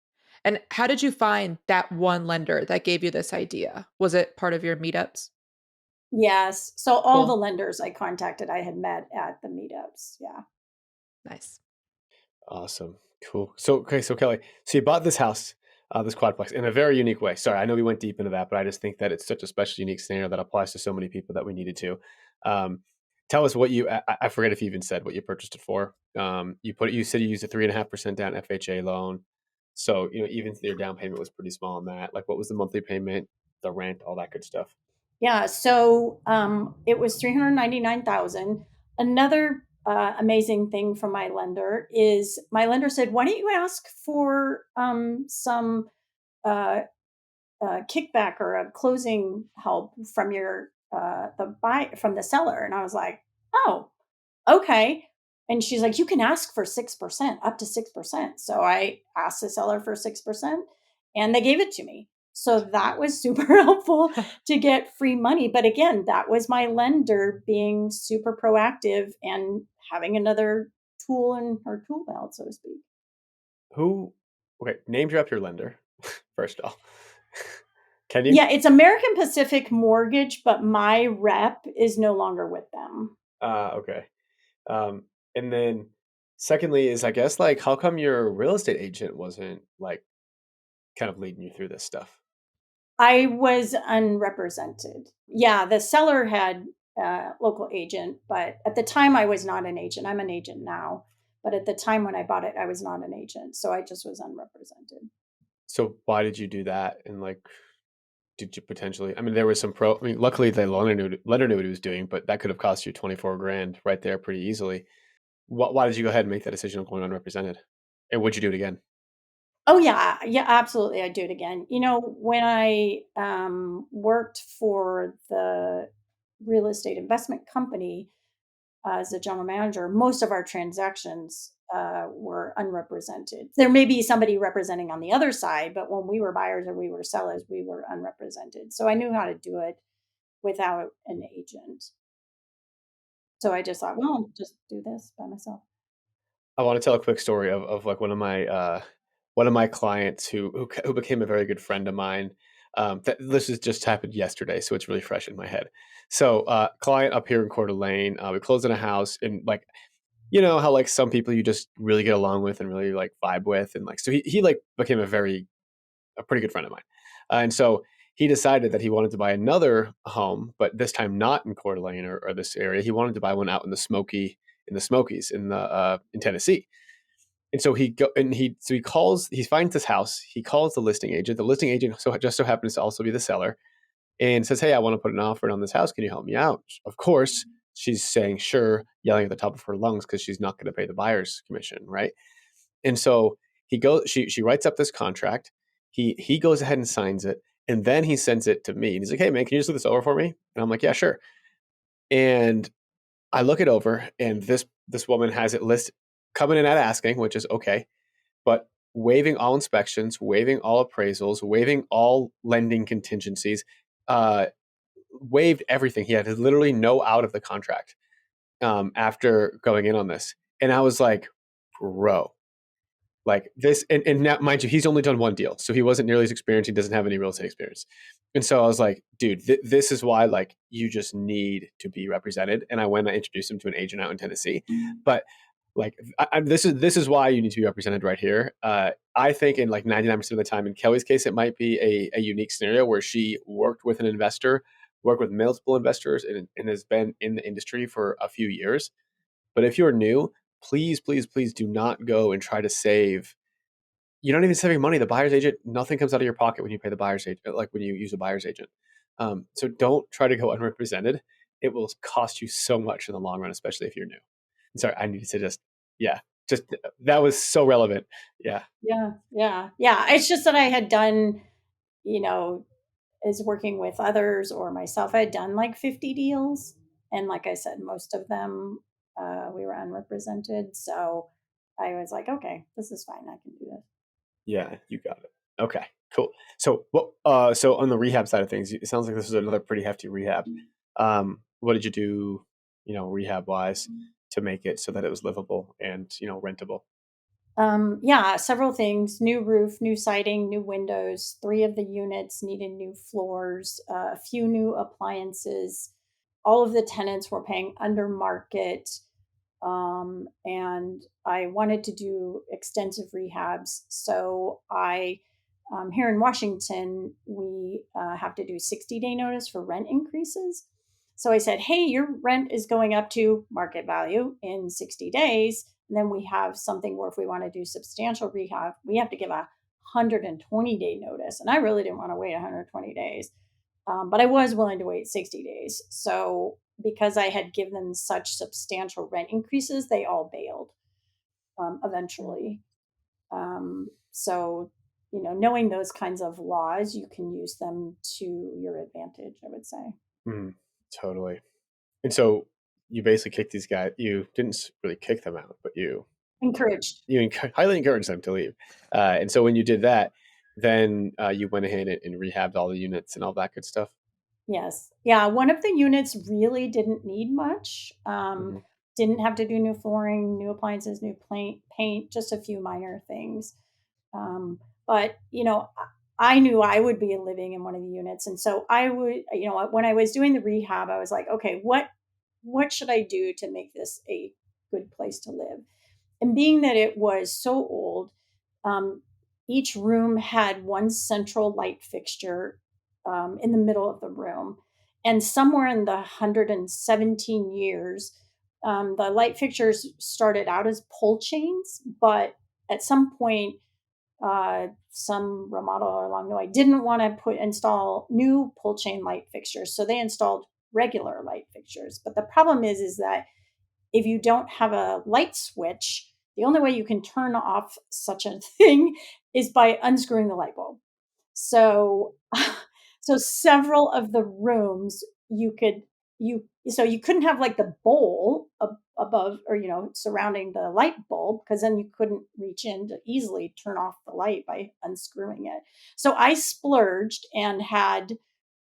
And how did you find that one lender that gave you this idea? Was it part of your meetups? Yes. So all the Cool. lenders I contacted, I had met at the meetups. Yeah. Nice. Awesome. Cool. So, okay. So Kelly, so you bought this house, this quadplex in a very unique way. Sorry, I know we went deep into that, but I just think that it's such a special, unique scenario that applies to so many people that we needed to. Um, Tell us what I forget if you even said what you purchased it for. You said you used a 3.5% down FHA loan. So, even your down payment was pretty small on that. Like, what was the monthly payment, the rent, all that good stuff? Yeah. So it was 399,000. Another amazing thing from my lender is my lender said, "Why don't you ask for some uh, kickback or a closing help from your from the seller?" And I was like, "Oh, okay." And she's like, "You can ask for 6%, up to 6%." So I asked the seller for 6% and they gave it to me. So that was super helpful to get free money. But again, that was my lender being super proactive and having another tool in her tool belt, so to speak. Who, okay, name drop your lender, first off. Can you? Yeah, it's American Pacific Mortgage, but my rep is no longer with them. Okay. Um, and then secondly is, I guess, like, how come your real estate agent wasn't like kind of leading you through this stuff? I was unrepresented. Yeah, the seller had a local agent, but at the time I was not an agent. I'm an agent now, but at the time when I bought it, I was not an agent, so I just was unrepresented. So why did you do that? And like, did you potentially? I mean, there was some pro. I mean, luckily the lender knew what he was doing, but that could have cost you 24 grand right there pretty easily. Why did you go ahead and make that decision of going unrepresented? And would you do it again? Oh yeah, yeah, absolutely. I'd do it again. When I worked for the real estate investment company as a general manager, most of our transactions were unrepresented. There may be somebody representing on the other side, but when we were buyers or we were sellers, we were unrepresented. So I knew how to do it without an agent. So I just thought, well, I'll just do this by myself. I want to tell a quick story of like one of my clients who became a very good friend of mine. This has just happened yesterday, so it's really fresh in my head. So, client up here in Coeur d'Alene, we closed on a house, and like, how like some people you just really get along with and really like vibe with, and like, so he like became a pretty good friend of mine. And so he decided that he wanted to buy another home, but this time not in Coeur d'Alene or this area. He wanted to buy one out in the Smokies in Tennessee. And so he finds this house. He calls the listing agent. The listing agent just so happens to also be the seller, and says, "Hey, I want to put an offer in on this house. Can you help me out?" Of course, she's saying sure, yelling at the top of her lungs because she's not going to pay the buyer's commission, right? And so he goes. She writes up this contract. He goes ahead and signs it, and then he sends it to me. And he's like, "Hey, man, can you just look this over for me?" And I'm like, "Yeah, sure." And I look it over, and this woman has it listed coming in at asking, which is okay, but waiving all inspections, waiving all appraisals, waiving all lending contingencies, uh, waived everything. He had literally no out of the contract after going in on this, and I was like, "Bro, like this." And now, mind you, he's only done one deal, so he wasn't nearly as experienced. He doesn't have any real estate experience, and so I was like, "Dude, this is why like you just need to be represented." And I went and introduced him to an agent out in Tennessee, but like this is why you need to be represented right here. I think in like 99% of the time, in Kelly's case, it might be a unique scenario where she worked with an investor, worked with multiple investors, and has been in the industry for a few years. But if you're new, please, please, please do not go and try to save. You're not even saving money. The buyer's agent, nothing comes out of your pocket when you pay the buyer's agent, like when you use a buyer's agent. So don't try to go unrepresented. It will cost you so much in the long run, especially if you're new. Sorry, I needed to yeah, just that was so relevant. Yeah. Yeah, yeah, yeah. It's just that I had done, you know, is working with others or myself. I had done like 50 deals. And like I said, most of them, we were unrepresented. So I was like, okay, this is fine. I can do this. Yeah, you got it. Okay, cool. So, so on the rehab side of things, it sounds like this is another pretty hefty rehab. What did you do, rehab wise, to make it so that it was livable and rentable? Yeah, several things: new roof, new siding, new windows. 3 of the units needed new floors, a few new appliances. All of the tenants were paying under market. And I wanted to do extensive rehabs. So here in Washington, we have to do 60-day notice for rent increases. So I said, hey, your rent is going up to market value in 60 days. And then we have something where if we want to do substantial rehab, we have to give a 120-day notice. And I really didn't want to wait 120 days. But I was willing to wait 60 days. So because I had given them such substantial rent increases, they all bailed eventually. So, knowing those kinds of laws, you can use them to your advantage, I would say. Totally. And so you basically kicked these guys. You didn't really kick them out, but you Encouraged. highly encouraged them to leave. And so when you did that, then you went ahead and rehabbed all the units and all that good stuff. Yes. Yeah. One of the units really didn't need much. Didn't have to do new flooring, new appliances, new paint, just a few minor things. But, I knew I would be living in one of the units. And so I would, when I was doing the rehab, I was like, okay, what should I do to make this a good place to live? And being that it was so old, each room had one central light fixture in the middle of the room. And somewhere in the 117 years, the light fixtures started out as pole chains, but at some point, some remodeler along the way didn't want to install new pull chain light fixtures, so they installed regular light fixtures. But the problem is that if you don't have a light switch, the only way you can turn off such a thing is by unscrewing the light bulb. So, so several of the rooms you couldn't have like the bowl above or surrounding the light bulb, because then you couldn't reach in to easily turn off the light by unscrewing it. So I splurged and had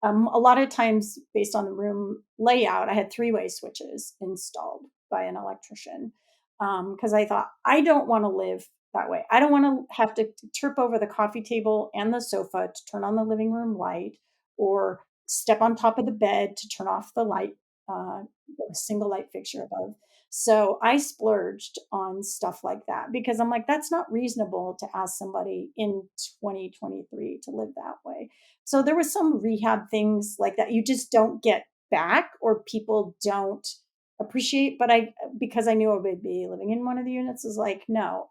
a lot of times, based on the room layout, I had 3-way switches installed by an electrician, because I thought, I don't want to live that way. I don't want to have to trip over the coffee table and the sofa to turn on the living room light, or step on top of the bed to turn off the light, a single light fixture above. So I splurged on stuff like that, because I'm like, that's not reasonable to ask somebody in 2023 to live that way. So there was some rehab things like that you just don't get back, or people don't appreciate. But because I knew I would be living in one of the units, is like, no,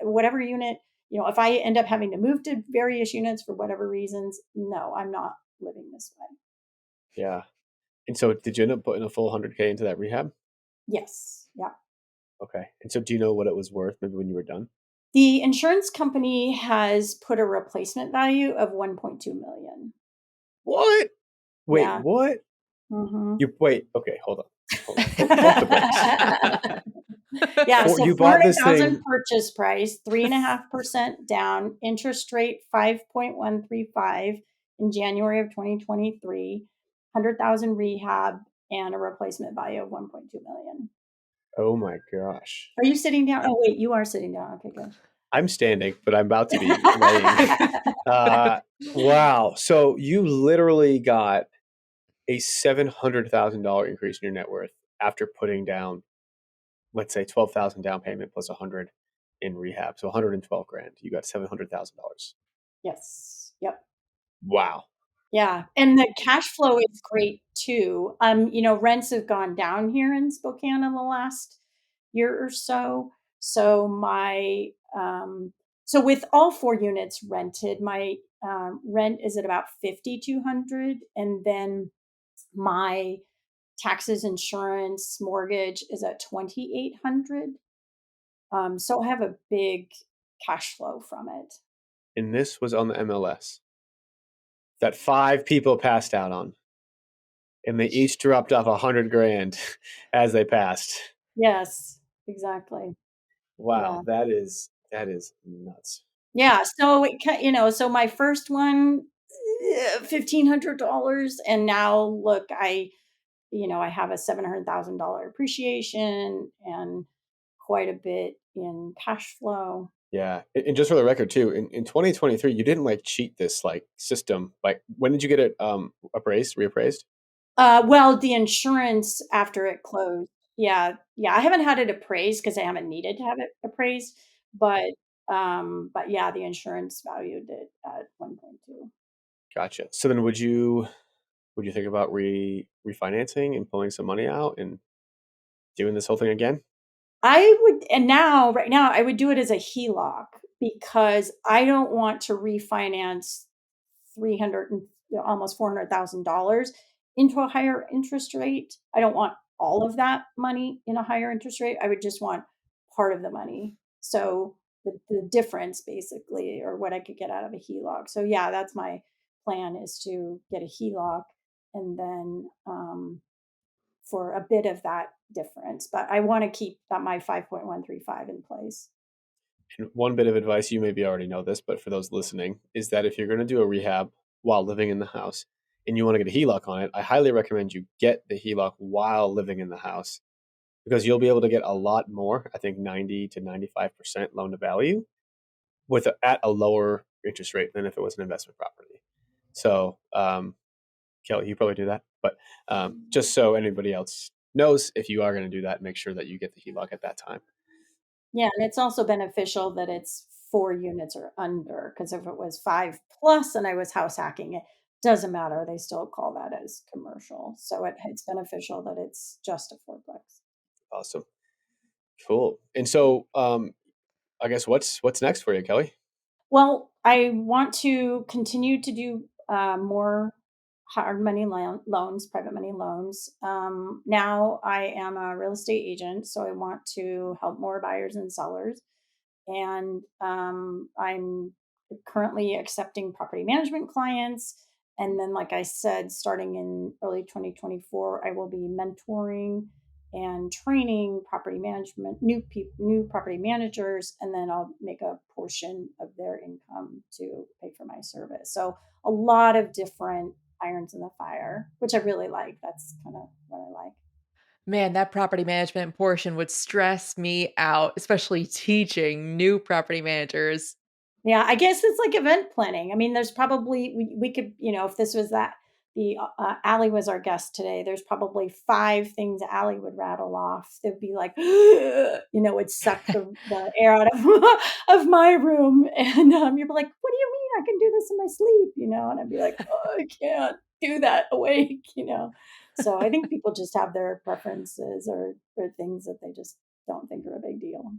whatever unit, if I end up having to move to various units for whatever reasons, no, I'm not living this way. Yeah. And so did you end up putting a full 100K into that rehab? Yes. Yeah. Okay. And so do you know what it was worth maybe when you were done? The insurance company has put a replacement value of 1.2 million. What? Wait, Yeah. what? Mm-hmm. Wait, okay, hold on. Pump the brakes. Yeah, so you bought this 400,000 thing. purchase price, 3.5% down, interest rate 5.135 in January of 2023, 100,000 rehab, and a replacement value of 1.2 million. Oh my gosh. Are you sitting down? Oh wait, you are sitting down. Okay, good. I'm standing, but I'm about to be laying. Wow. So you literally got a $700,000 increase in your net worth after putting down, let's say, 12,000 down payment plus 100 in rehab. So 112 grand. You got $700,000. Yes. Yep. Wow. Yeah, and the cash flow is great too. Rents have gone down here in Spokane in the last year or so. So so with all 4 units rented, my rent is at about 5,200, and then my taxes, insurance, mortgage is at 2,800. So I have a big cash flow from it. And this was on the MLS that 5 people passed out on. And they each dropped off 100 grand as they passed. Yes, exactly. Wow, that is nuts. Yeah. So so my first one, $1,500, and now look, I have a $700,000 appreciation and quite a bit in cash flow. Yeah, and just for the record too, in 2023, you didn't like cheat this like system. Like, when did you get it reappraised? Well, the insurance after it closed. Yeah. Yeah. I haven't had it appraised because I haven't needed to have it appraised, but yeah, the insurance valued it at 1.2. Gotcha. So then, would you think about refinancing and pulling some money out and doing this whole thing again? I would, and now, right now, I would do it as a HELOC because I don't want to refinance 300 and almost $400,000 into a higher interest rate. I don't want all of that money in a higher interest rate. I would just want part of the money. So the difference basically, or what I could get out of a HELOC. So yeah, that's my plan, is to get a HELOC and then for a bit of that difference. But I want to keep my 5.135 in place. And one bit of advice, you maybe already know this, but for those listening, is that if you're going to do a rehab while living in the house and you want to get a HELOC on it, I highly recommend you get the HELOC while living in the house, because you'll be able to get a lot more, I think 90 to 95% loan to value at a lower interest rate than if it was an investment property. So, Kelly, you probably do that, but just so anybody else knows, if you are going to do that, make sure that you get the HELOC at that time. Yeah, and it's also beneficial that it's 4 units or under, because if it was 5 plus and I was house hacking, it doesn't matter. They still call that as commercial. So it's beneficial that it's just a fourplex. Awesome. Cool. And so, I guess what's next for you, Kelly? Well, I want to continue to do more hard money loans, private money loans. Now I am a real estate agent, so I want to help more buyers and sellers. And I'm currently accepting property management clients. And then, like I said, starting in early 2024, I will be mentoring and training property management, new property managers, and then I'll make a portion of their income to pay for my service. So a lot of different irons in the fire, which I really like. That's kind of what I like. Man, that property management portion would stress me out, especially teaching new property managers. Yeah, I guess it's like event planning. I mean, there's probably we could, if this was that the Allie was our guest today. There's probably 5 things Allie would rattle off. They'd be like, would suck the air out of of my room, and you'd be like, "What do you mean I can do this in my sleep?" And I'd be like, "Oh, I can't do that awake." So I think people just have their preferences or things that they just don't think are a big deal.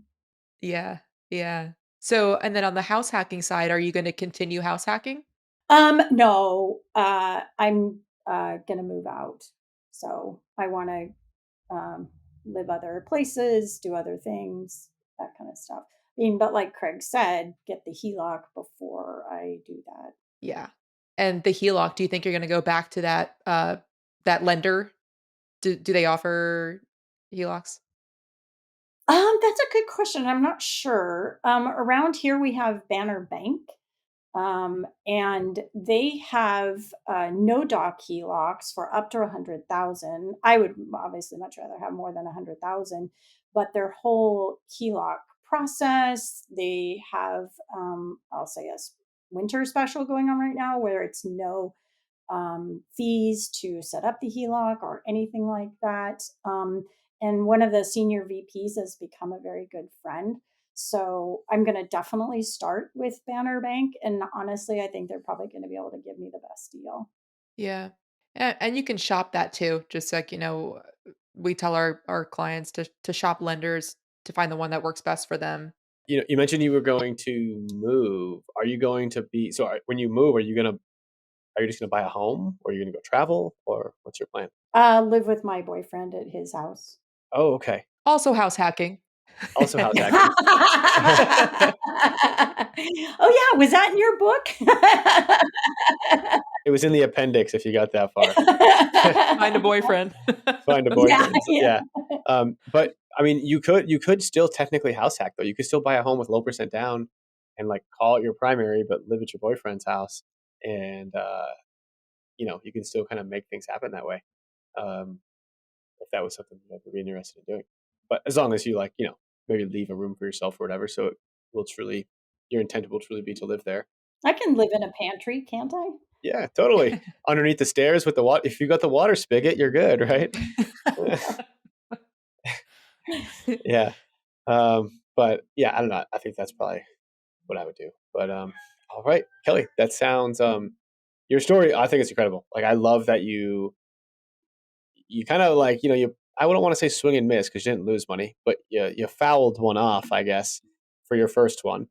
Yeah, yeah. So, and then on the house hacking side, are you going to continue house hacking? No, I'm gonna move out. So I want to live other places, do other things, that kind of stuff. I mean, but like Craig said, get the HELOC before I do that. Yeah. And the HELOC, do you think you're going to go back to that lender? Do they offer HELOCs? That's a good question. I'm not sure. Around here we have Banner Bank. And they have no doc HELOCs for up to 100,000. I would obviously much rather have more than 100,000, but their whole HELOC process, they have, I'll say a winter special going on right now where it's no fees to set up the HELOC or anything like that. And one of the senior VPs has become a very good friend. So I'm going to definitely start with Banner Bank. And honestly, I think they're probably going to be able to give me the best deal. Yeah. And you can shop that too. Just like, we tell our clients to shop lenders to find the one that works best for them. You mentioned you were going to move. Are you going to when you move, are you just going to buy a home, or are you going to go travel, or what's your plan? Live with my boyfriend at his house. Oh, okay. Also house hacking. Also house hacking. Oh yeah, was that in your book? It was in the appendix if you got that far. Find a boyfriend. Find a Yeah, boyfriend. yeah. But I mean, you could still technically house hack though. You could still buy a home with low percent down and like call it your primary, but live at your boyfriend's house, and you can still kind of make things happen that way. Um, if that was something you'd ever be interested in doing, but as long as you like, maybe leave a room for yourself or whatever, so it will truly, your intent will truly be to live there. I can live in a pantry, can't I? Yeah, totally. Underneath the stairs with the water. If you got the water spigot, you're good, right? Yeah. But yeah, I don't know. I think that's probably what I would do. But all right, Kelly, that sounds your story. I think it's incredible. Like I love that you kind of like I wouldn't want to say swing and miss because you didn't lose money, but you fouled one off, I guess, for your first one,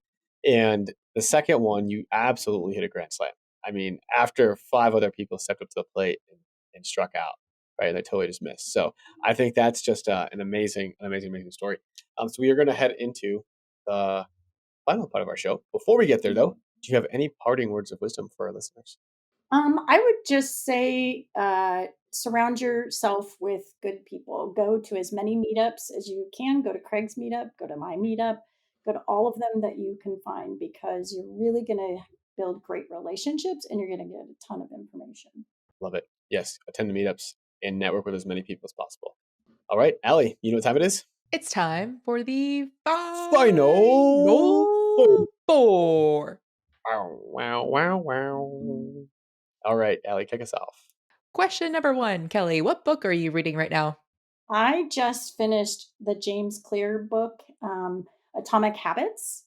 and the second one you absolutely hit a grand slam. I mean, after five other people stepped up to the plate and struck out, right? They totally just missed. So I think that's just an amazing story. So we are going to head into the final part of our show. Before we get there, though, do you have any parting words of wisdom for our listeners? I would just say surround yourself with good people. Go to as many meetups as you can. Go to Craig's meetup, go to my meetup, go to all of them that you can find because you're really going to build great relationships and you're going to get a ton of information. Love it. Yes, attend the meetups and network with as many people as possible. All right, Allie, you know what time it is? It's time for the Final four. Wow. All right, Allie, kick us off. Question number 1, Kelly, what book are you reading right now? I just finished the James Clear book, Atomic Habits,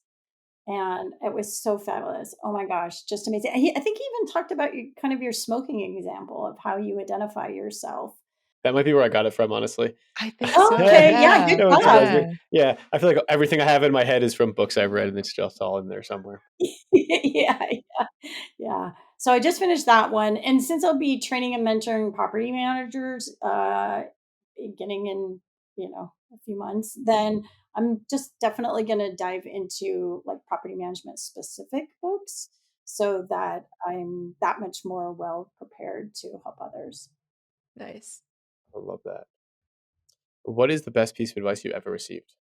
and it was so fabulous. Oh my gosh, just amazing. I think he even talked about your smoking example of how you identify yourself. That might be where I got it from, honestly. I think Oh, so. okay, yeah, good It's job. amazing. Yeah, I feel like everything I have in my head is from books I've read, and it's just all in there somewhere. Yeah, yeah, yeah. So I just finished that one, and since I'll be training and mentoring property managers, beginning in a few months, then I'm just definitely going to dive into like property management specific books, so that I'm that much more well prepared to help others. Nice. I love that. What is the best piece of advice you ever received?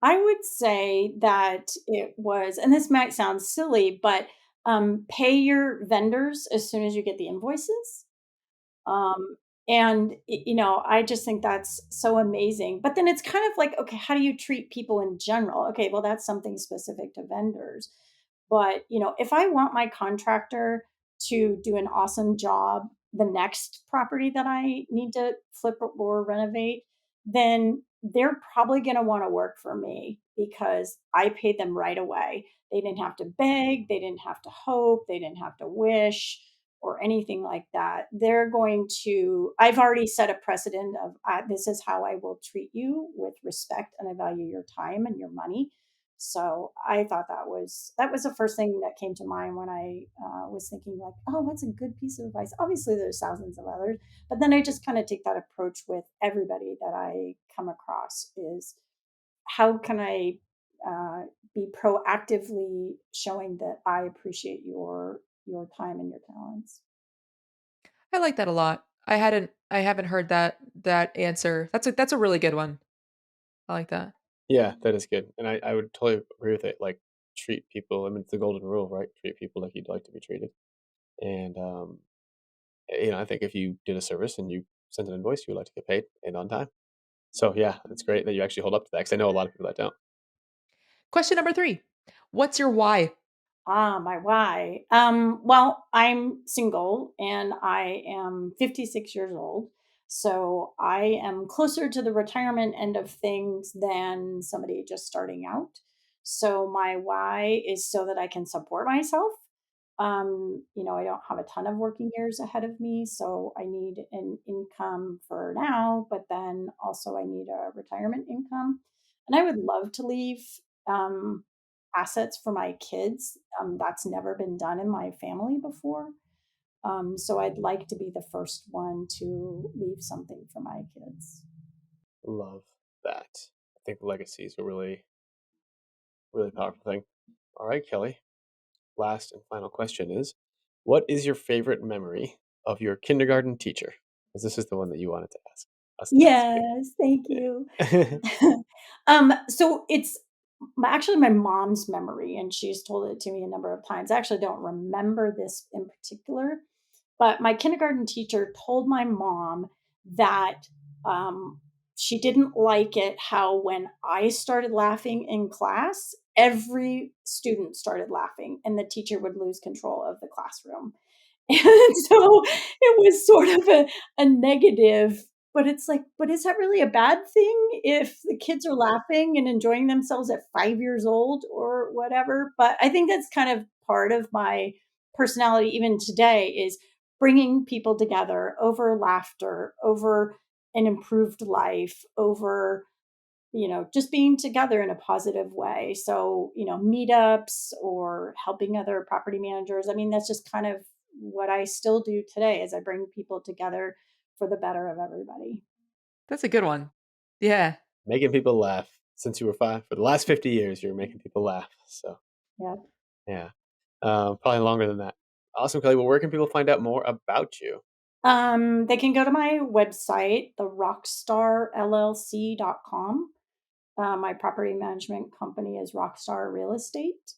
I would say that it was, and this might sound silly, but pay your vendors as soon as you get the invoices. Um, and I just think that's so amazing. But then it's kind of like, okay, how do you treat people in general? Okay, well, that's something specific to vendors. But if I want my contractor to do an awesome job, the next property that I need to flip or renovate, then they're probably going to want to work for me because I paid them right away. They didn't have to beg, they didn't have to hope, they didn't have to wish or anything like that. I've already set a precedent of this is how I will treat you with respect and I value your time and your money. So I thought that was the first thing that came to mind when I was thinking like, oh, what's a good piece of advice? Obviously, there's thousands of others, but then I just kind of take that approach with everybody that I come across is how can I be proactively showing that I appreciate your time and your talents. I like that a lot. I haven't heard that answer. That's a really good one. I like that. Yeah, that is good. And I would totally agree with it. Like, treat people, I mean, it's the golden rule, right? Treat people like you'd like to be treated. And, I think if you did a service and you sent an invoice, you would like to get paid and on time. So, yeah, it's great that you actually hold up to that because I know a lot of people that don't. Question number 3. What's your why? My why. Well, I'm single and I am 56 years old. So I am closer to the retirement end of things than somebody just starting out. So my why is so that I can support myself. I don't have a ton of working years ahead of me, so I need an income for now, but then also I need a retirement income. And I would love to leave um, assets for my kids. That's never been done in my family before. So I'd like to be the first one to leave something for my kids. Love that. I think legacy is a really, really powerful thing. All right, Kelly. Last and final question is, what is your favorite memory of your kindergarten teacher? because this is the one that you wanted to ask us. Yes, thank you. So it's actually my mom's memory, and she's told it to me a number of times. I actually don't remember this in particular, but my kindergarten teacher told my mom that um, she didn't like it how when I started laughing in class, every student started laughing, and the teacher would lose control of the classroom. And so it was sort of a negative, but it's like, but is that really a bad thing if the kids are laughing and enjoying themselves at 5 years old or whatever? But I think that's kind of part of my personality even today is bringing people together over laughter, over an improved life, over just being together in a positive way. So, meetups or helping other property managers. I mean, that's just kind of what I still do today is I bring people together for the better of everybody. That's a good one. Yeah. Making people laugh since you were 5. For the last 50 years, you're making people laugh. So, Yeah. yeah. Probably longer than that. Awesome, Kelly. Well, where can people find out more about you? They can go to my website, the rockstarllc.com. My property management company is Rockstar Real Estate.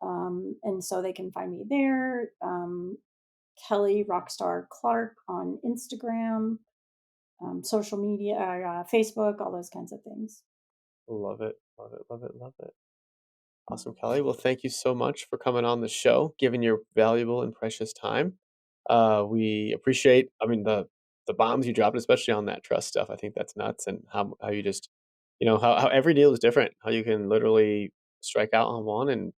And so they can find me there. Kelly Rockstar Clark on Instagram, social media, Facebook, all those kinds of things. Love it. Love it. Love it. Love it. Awesome, Kelly. Well, thank you so much for coming on the show, giving your valuable and precious time. We appreciate, the bombs you dropped, especially on that trust stuff. I think that's nuts, and how you just, how every deal is different. How you can literally strike out on one and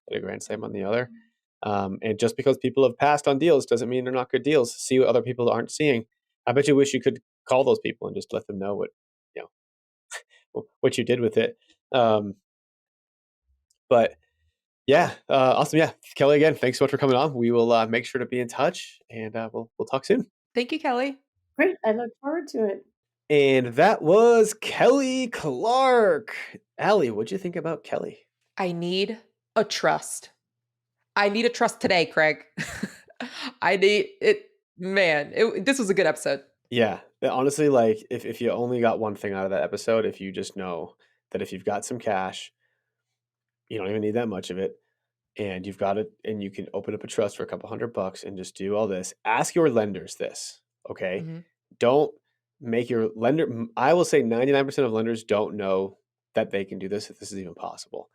get a grand slam on the other. And just because people have passed on deals doesn't mean they're not good deals. See what other people aren't seeing. I bet you wish you could call those people and just let them know what you did with it. But yeah, awesome. Yeah, Kelly, again, thanks so much for coming on. We will make sure to be in touch, and we'll talk soon. Thank you, Kelly. Great. I look forward to it. And that was Kelly Clark. Allie, what'd you think about Kelly? I need a trust. I need a trust today, Craig. I need it. Man, this was a good episode. Yeah, honestly, like if you only got one thing out of that episode, if you just know that if you've got some cash, you don't even need that much of it, and you've got it, and you can open up a trust for a couple $100 and just do all this. Ask your lenders this, okay? Mm-hmm. Don't make your lender. I will say 99% of lenders don't know that they can do this, if this is even possible.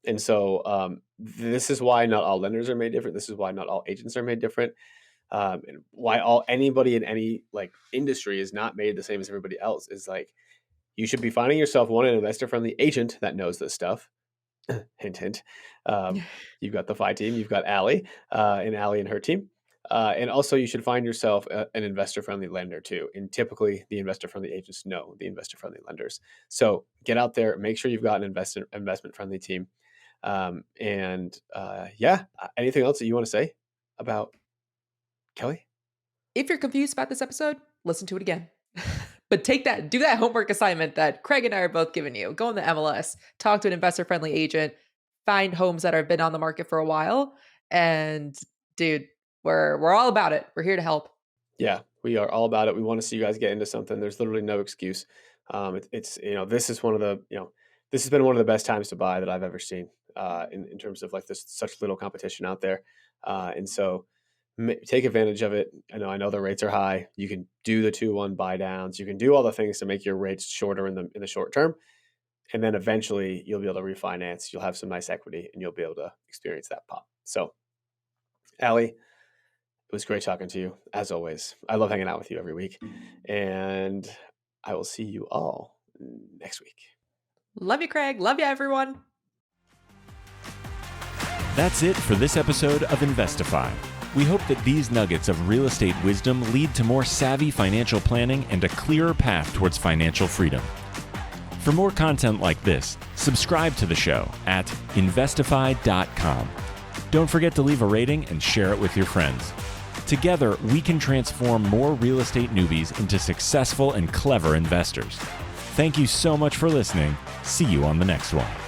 And so this is why not all lenders are made different. This is why not all agents are made different. And why anybody in any like industry is not made the same as everybody else is like, you should be finding yourself an investor-friendly agent that knows this stuff. Hint, hint. You've got the FI team, you've got Allie and her team. And also you should find yourself an investor-friendly lender too. And typically the investor-friendly agents know the investor-friendly lenders. So get out there, make sure you've got an investment-friendly team. Anything else that you want to say about Kelly? If you're confused about this episode, listen to it again. But do that homework assignment that Craig and I are both giving you. Go on the MLS, talk to an investor-friendly agent, find homes that have been on the market for a while. And dude, we're all about it. We're here to help. Yeah, we are all about it. We want to see you guys get into something. There's literally no excuse. This is one of the, this has been one of the best times to buy that I've ever seen in terms of like this such little competition out there. And so take advantage of it. I know the rates are high. You can do the 2-1 buy downs. You can do all the things to make your rates shorter in the short term. And then eventually you'll be able to refinance. You'll have some nice equity and you'll be able to experience that pop. So Allie, it was great talking to you as always. I love hanging out with you every week, and I will see you all next week. Love you, Craig. Love you, everyone. That's it for this episode of Investify. We hope that these nuggets of real estate wisdom lead to more savvy financial planning and a clearer path towards financial freedom. For more content like this, subscribe to the show at investify.com. Don't forget to leave a rating and share it with your friends. Together, we can transform more real estate newbies into successful and clever investors. Thank you so much for listening. See you on the next one.